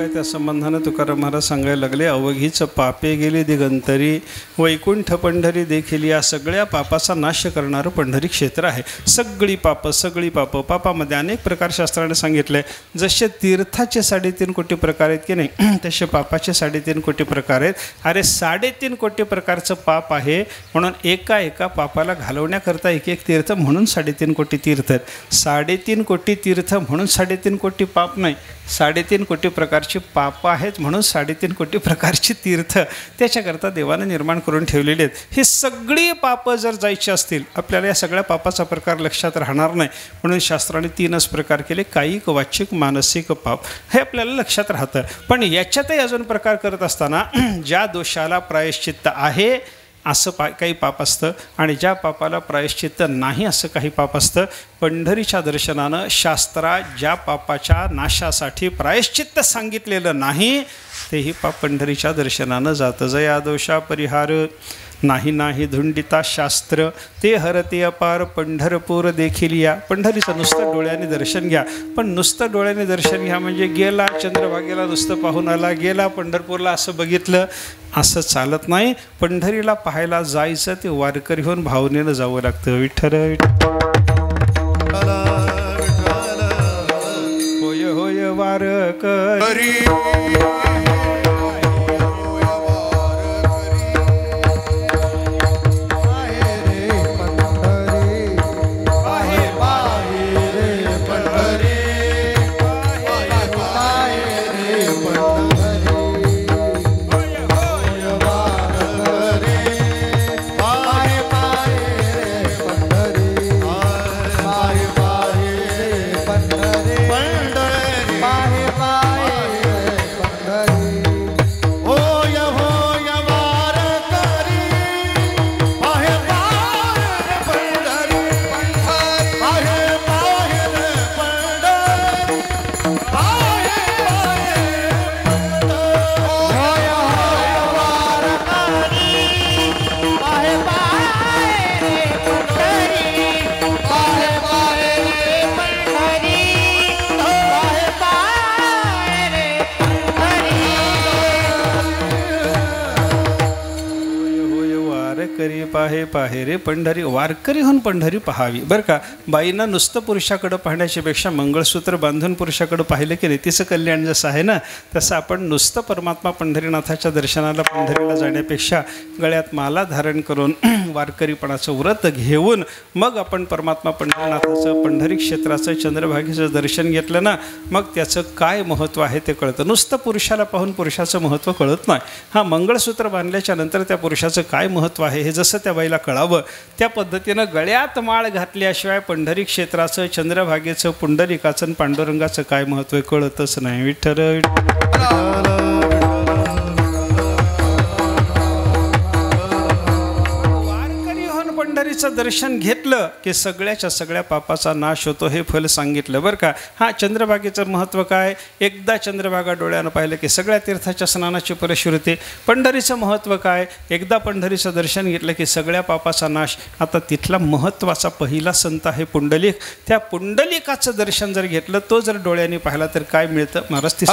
त्या संबंधानं तुकाराम महाराज सांगायला लागले, अवघीच पापे गेली दिगंतरी वैकुंठ पंढरी देखील. या सगळ्या पापाचा नाश करणारं पंढरी क्षेत्र आहे. सगळी पापं पापामध्ये अनेक प्रकार शास्त्राने सांगितले. जसे तीर्थाचे 3.5 कोटी प्रकार आहेत की नाही, तसे पापाचे 3.5 कोटी प्रकार आहेत. अरे 3.5 कोटी प्रकारचं पाप आहे म्हणून एका पापाला घालवण्याकरता एक तीर्थ म्हणून 3.5 कोटी तीर्थ आहेत. 3.5 कोटी तीर्थ म्हणून 3.5 कोटी पाप नाही. 3.5 कोटी प्रकारची पापं आहेत म्हणून 3.5 कोटी प्रकारची तीर्थ त्याच्याकरता देवानं निर्माण करून ठेवलेली आहेत. ही सगळी पापं जर जायची असतील आपल्याला या सगळ्या पापाचा प्रकार लक्षात राहणार नाही. म्हणून शास्त्राने 3च प्रकार केले, कायिक वाचिक मानसिक पाप. हे आपल्याला लक्षात राहतं. पण याच्यातही अजून प्रकार करत असताना ज्या दोषाला प्रायश्चित्त आहे असं काही पाप असतं आणि ज्या पापाला प्रायश्चित्त नाही असं काही पाप असतं. पंढरीच्या दर्शनानं शास्त्रात ज्या पापाच्या नाशासाठी प्रायश्चित्त सांगितलेलं नाही तेही पाप पंढरीच्या दर्शनानं जातं. जया दोषा परिहार नाही धुंडिता शास्त्र ते हरते अपार पंढरपूर देखील या. पंढरीचं नुसतं डोळ्याने दर्शन घ्या. पण नुसतं डोळ्याने दर्शन घ्या म्हणजे गेला चंद्रभागेला नुसतं पाहून आला, गेला पंढरपूरला असं बघितलं असं चालत नाही. पंढरीला पाहायला जायचं ते वारकरी होऊन भावनेनं जावं लागतं. विठ्ठल होय होय वारकरी पंढरी वारकरी पाहे पाहे रे पंढरी, वारकरीहून पंढरी पहावी बरं का. बाईनं नुसतं पुरुषाकडं पाहण्याची पेक्षा मंगळसूत्र बांधून पुरुषाकडं पाहिलं की नाही, तिचं कल्याण जसं आहे ना, तसं आपण नुसतं परमात्मा पंढरीनाथाच्या दर्शनाला पंढरीला जाण्यापेक्षा गळ्यात माला धारण करून वारकरीपणाचं व्रत घेऊन मग आपण परमात्मा पंढरीनाथाचं, पंढरी क्षेत्राचं, चंद्रभागेचं दर्शन घेतलं ना, मग त्याचं काय महत्त्व आहे ते कळतं. नुसतं पुरुषाला पाहून पुरुषाचं महत्त्व कळत नाही. हां, मंगळसूत्र बांधल्याच्या नंतर त्या पुरुषाचं काय महत्त्व आहे हे जसं त्या बाईला कळावं, त्या पद्धतीनं गळ्यात माळ घातल्याशिवाय पंढरी क्षेत्राचं, चंद्रभागेचं, पुंडलिकाचं, पांडुरंगाचं काय महत्त्व कळतच नाही. विठ्ठल पंढरीचं दर्शन घेतलं की सगळ्याच्या सगळ्या पापाचा नाश होतो, हे फल सांगितलं बरं का. हां, चंद्रभागेचं महत्त्व काय, एकदा चंद्रभागा डोळ्यानं पाहिलं की सगळ्या तीर्थाच्या स्नानाची परशुरते. पंढरीचं महत्त्व काय, एकदा पंढरीचं दर्शन घेतलं की सगळ्या पापाचा नाश. आता तिथला महत्त्वाचा पहिला संत आहे पुंडलिक. त्या पुंडलिकाचं दर्शन जर घेतलं, तो जर डोळ्यांनी पाहिला तर काय मिळतं महाराज?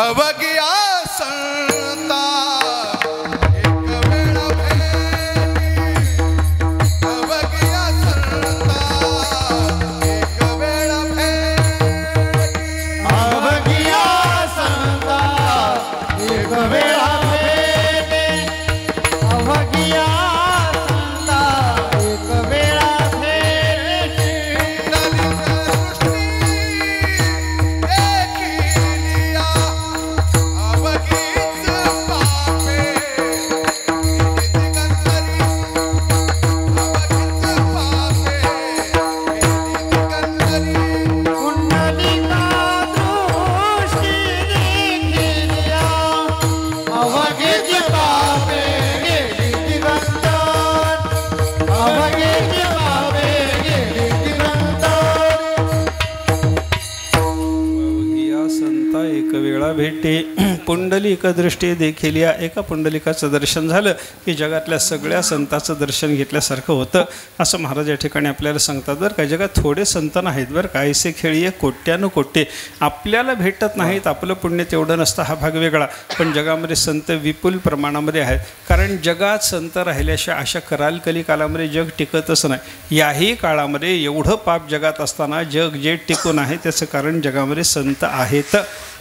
भेटे पुंडलिक दृष्टी देखील. या एका पुंडलिकाचं दर्शन झालं की जगातल्या सगळ्या संतांचं दर्शन घेतल्यासारखं होतं, असं महाराज या ठिकाणी आपल्याला सांगतात बरं का. जगात थोडे संत नाहीत बरं का, ऐसे खेळी कोट्यानु कोट्ये. आपल्याला भेटत नाहीत, आपलं पुण्य तेवढं नसतं, हा भाग वेगळा. पण जगामध्ये संत विपुल प्रमाणामध्ये आहेत, कारण जगात संत राहिल्याशिवाय अशा करालकली कालामध्ये जग टिकतच नाही. याही काळामध्ये एवढं पाप जगात असताना जग जे टिकून आहे त्याचं कारण जगामध्ये संत आहेत,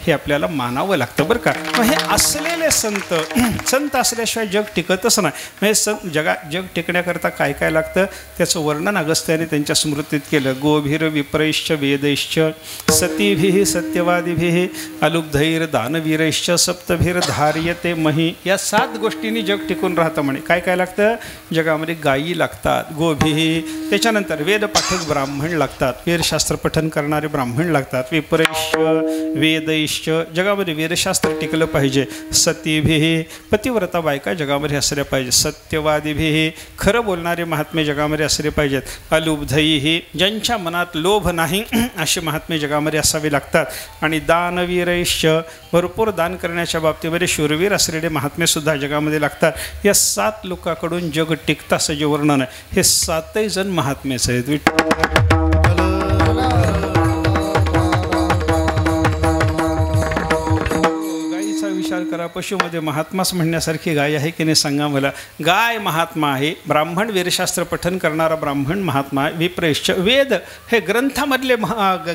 हे आपल्याला मानावं लागतं बरं का. मग हे असलेले संत असल्याशिवाय जग टिकतच नाही. म्हणजे जग टिकण्याकरता काय काय लागतं त्याचं वर्णन अगस्त्याने त्यांच्या स्मृतीत केलं. गोभीर विप्रैश्च वेदैश्च सतीभिः सत्यवादिभिः अलुब्धैर दानवीरैश्च सप्तभिर धार्यते मही. या 7 गोष्टींनी जग टिकून राहतं म्हणे. काय काय लागतं जगामध्ये? गायी लागतात, गोभीः, त्याच्यानंतर वेदपाठक ब्राह्मण लागतात, वेदशास्त्र पठन करणारे ब्राह्मण लागतात, विप्रैश्च वेदैश्च, जगामध्ये वेदशास्त्र टिकलं पाहिजे, सतीभिः, पतिव्रता बायका जगामध्ये असल्या पाहिजे, सत्यवादिभिः, खरं बोलणारे महात्मे जगामध्ये असले पाहिजेत, अलुब्धैः, ज्यांच्या मनात लोभ नाही असे महात्मे जगामध्ये असावे लागतात, आणि दानवीरैश्च, भरपूर दान करण्याच्या बाबतीमध्ये शूरवीर असलेले महात्मे सुद्धा जगामध्ये लागतात. या 7 लोकांकडून जग टिकतं असं जे वर्णन आहे, हे 7ही जण महात्मेच आहेत. विचार करा, पशुमध्ये महात्माच म्हणण्यासारखी गाय आहे की नाही सांगा मला. गाय महात्मा आहे, ब्राह्मण वेदशास्त्र पठन करणारा ब्राह्मण महात्मा आहे, विप्रेश्च, वेद हे ग्रंथामधले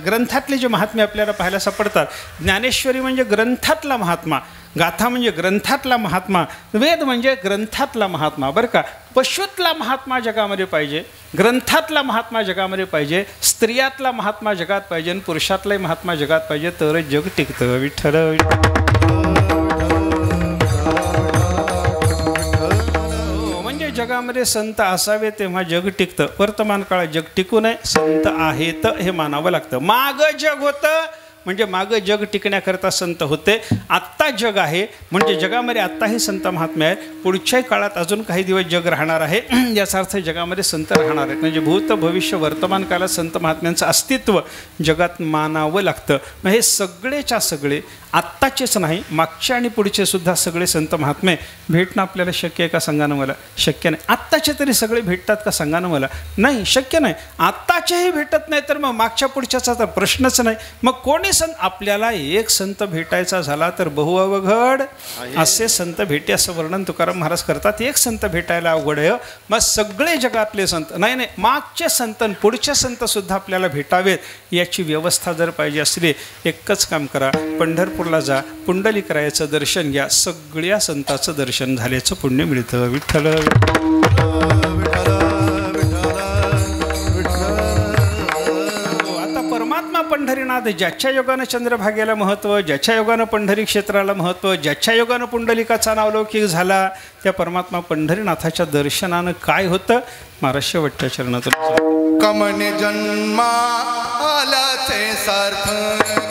ग्रंथातले जे महात्मे आपल्याला पाहायला सापडतात. ज्ञानेश्वरी म्हणजे ग्रंथातला महात्मा, गाथा म्हणजे ग्रंथातला महात्मा, वेद म्हणजे ग्रंथातला महात्मा बरं का. पशुतला महात्मा जगामध्ये पाहिजे, ग्रंथातला महात्मा जगामध्ये पाहिजे, स्त्रियातला महात्मा जगात पाहिजे, आणि पुरुषातलाही महात्मा जगात पाहिजे, तरच जग टिकतं. विठ्ठल जगामध्ये संत असावे तेव्हा जग टिकतं. वर्तमान काळात जग टिकू नये, संत आहेत हे मानावं लागतं. मागं जग होतं म्हणजे मागं जग टिकण्याकरता संत होते. आत्ता जग आहे म्हणजे जगामध्ये आत्ताही संत महात्मे आहेत, पुढच्याही काळात अजून काही दिवस जग राहणार आहे, याचा अर्थ जगामध्ये संत राहणार आहेत. म्हणजे भूत भविष्य वर्तमान काळात संत महात्म्यांचं अस्तित्व जगात मानावं लागतं. मग हे सगळेच्या सगळे आत्ताचेच नाही, मागचे आणि पुढचे सुद्धा सगळे संत महात्मे भेटणं आपल्याला शक्य आहे का सांगा ना मला? शक्य नाही. आत्ताचे तरी सगळे भेटतात का सांगा ना मला? नाही, शक्य नाही. आत्ताचेही भेटत नाही तर मग मागच्या पुढच्याचा तर प्रश्नच नाही. मग कोणी संत आपल्याला एक संत भेटायचा झाला तर बहु अवघड असे संत भेटे असं वर्णन तुकाराम महाराज करतात. एक संत भेटायला अवघड आहे. मग सगळे जगातले संत नाही मागचे संत पुढचे संत सुद्धा आपल्याला भेटावेत याची व्यवस्था जर पाहिजे असली एकच काम करा, पंढरपूरला जा, पुंडलिकरायाचं दर्शन घ्या, सगळ्या संतांचं दर्शन झाल्याचं पुण्य मिळतं. विठ्ठल परमात्मा पंढरीनाथ ज्याच्या योगानं चंद्रभागेला महत्त्व, ज्याच्या योगानं पंढरी क्षेत्राला महत्त्व, ज्याच्या योगानं पुंडलिकाचा नावलौकिक झाला, त्या परमात्मा पंढरीनाथाच्या दर्शनानं काय होतं महाराज शेवटच्या चरणातून कमने जन्मा आलाचे सार्थक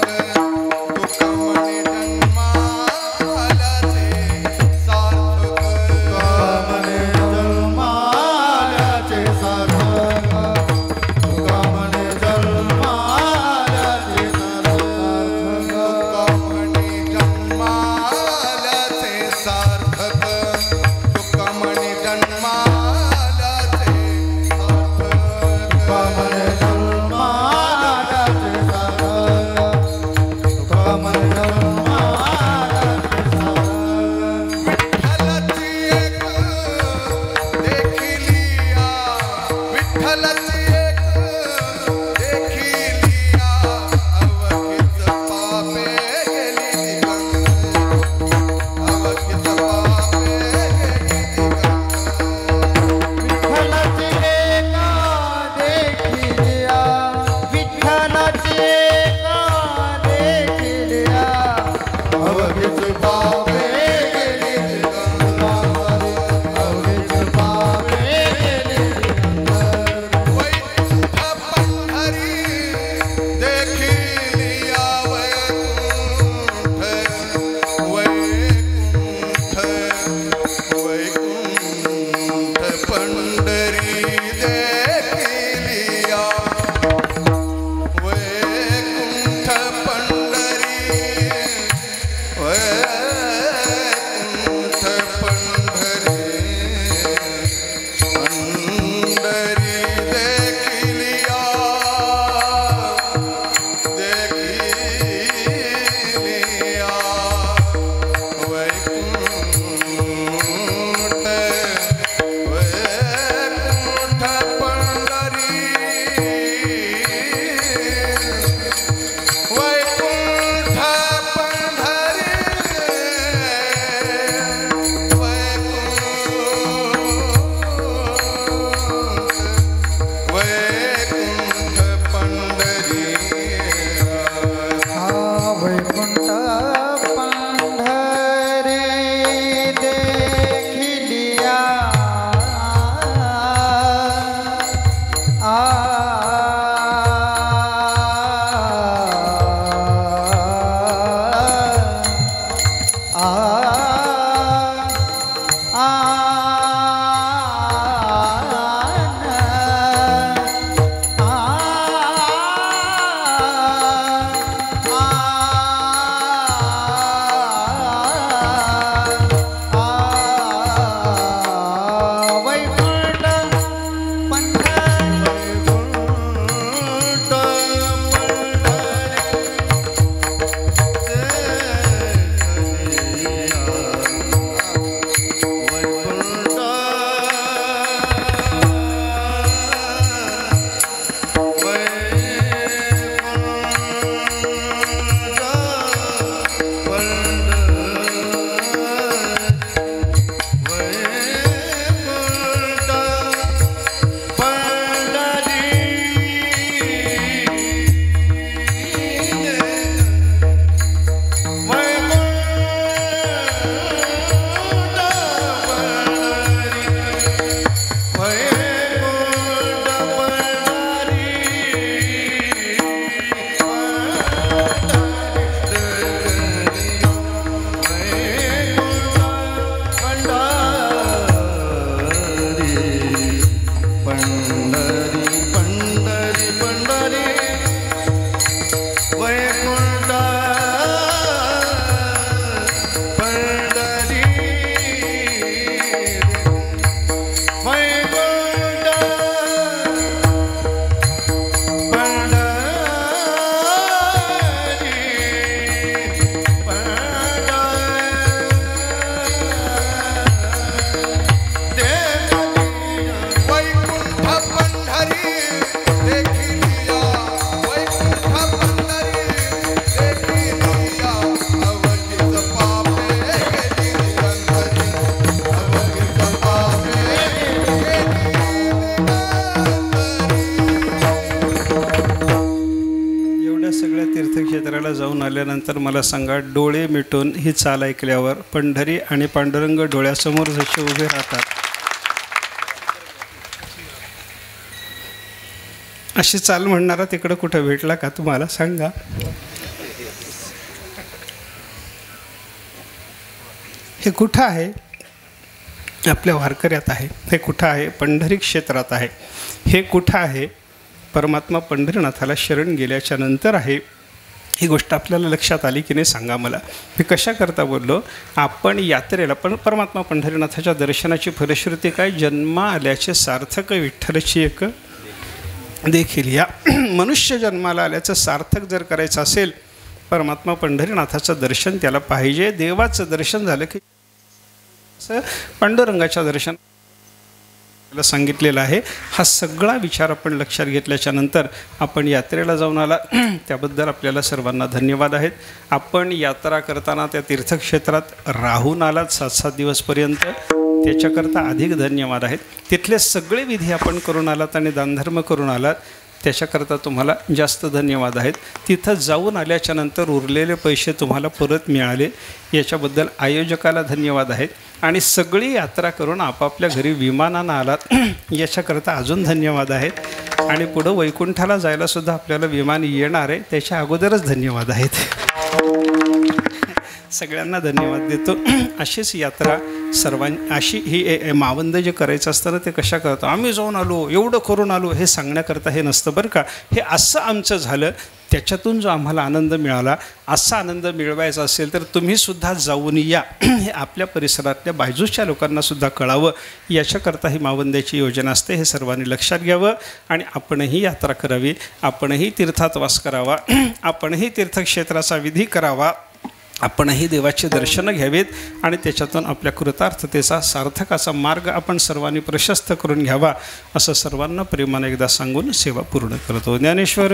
तीर्थक्षेत्राला जाऊन आल्यानंतर मला सांगा, डोळे मिटून ही चाल ऐकल्यावर पंढरी आणि पांडुरंग डोळ्यासमोर जसे उभे राहतात, अशी चाल म्हणणारा तिकडं कुठं भेटला का तुम्हाला सांगा? हे कुठं आहे? आपल्या वारकऱ्यात आहे. हे कुठं आहे? पंढरी क्षेत्रात आहे. हे कुठं आहे? परमात्मा पंढरीनाथाला शरण गेल्याच्या नंतर आहे. ही गोष्ट आपल्याला लक्षात आली की नाही सांगा मला. मी कशा करता बोललो? आपण यात्रेला पण परमात्मा पंढरीनाथाच्या दर्शनाची फलश्रुती काय? जन्म आल्याचे सार्थक विठ्ठलची एक देखील. या मनुष्य जन्माला आल्याचं सार्थक जर करायचं असेल, परमात्मा पंढरीनाथाचं दर्शन त्याला पाहिजे. देवाचं दर्शन झालं की पांडुरंगाच्या दर्शन सांगितलेलं आहे. हा सगळा विचार आपण लक्षात घेतल्याच्या नंतर आपण यात्रेला जाऊन आला, त्याबद्दल आपल्याला सर्वांना धन्यवाद आहेत. आपण यात्रा करताना त्या तीर्थक्षेत्रात राहून आलात 7-7 दिवसपर्यंत, त्याच्याकरता अधिक धन्यवाद आहेत. तिथले सगळे विधी आपण करून आलात आणि दानधर्म करून आलात, त्याच्याकरता तुम्हाला जास्त धन्यवाद आहेत. तिथं जाऊन आल्याच्या नंतर उरलेले पैसे तुम्हाला परत मिळाले, याच्याबद्दल आयोजकाला धन्यवाद आहेत. आणि सगळी यात्रा करून आपापल्या घरी विमानानं आलात, याच्याकरता अजून धन्यवाद आहेत. आणि पुढं वैकुंठाला जायलासुद्धा आपल्याला विमान येणार आहे, त्याच्या अगोदरच धन्यवाद आहेत. सगळ्यांना धन्यवाद देतो. अशीच यात्रा अशी ही मावंद जे करायचं असतं ना, ते कशा करतो? आम्ही जाऊन आलो, एवढं करून आलो, हे सांगण्याकरता हे नसतं बरं का. हे असं आमचं झालं, त्याच्यातून जो आम्हाला आनंद मिळाला, असा आनंद मिळवायचा असेल तर तुम्हीसुद्धा जाऊन या. हे आपल्या परिसरातल्या बाजूच्या लोकांनासुद्धा कळावं, याच्याकरता ही मावंद्याची योजना असते. हे सर्वांनी लक्षात घ्यावं आणि आपणही यात्रा करावी, आपणही तीर्थात वास करावा, आपणही तीर्थक्षेत्राचा विधी करावा, आपणही देवाचे दर्शनं घ्यावेत आणि त्याच्यातून आपल्या कृतार्थतेचा सार्थकाचा मार्ग आपण सर्वांनी प्रशस्त करून घ्यावा, असं सर्वांना प्रेमाने एकदा सांगून सेवा पूर्ण करतो. ज्ञानेश्वर.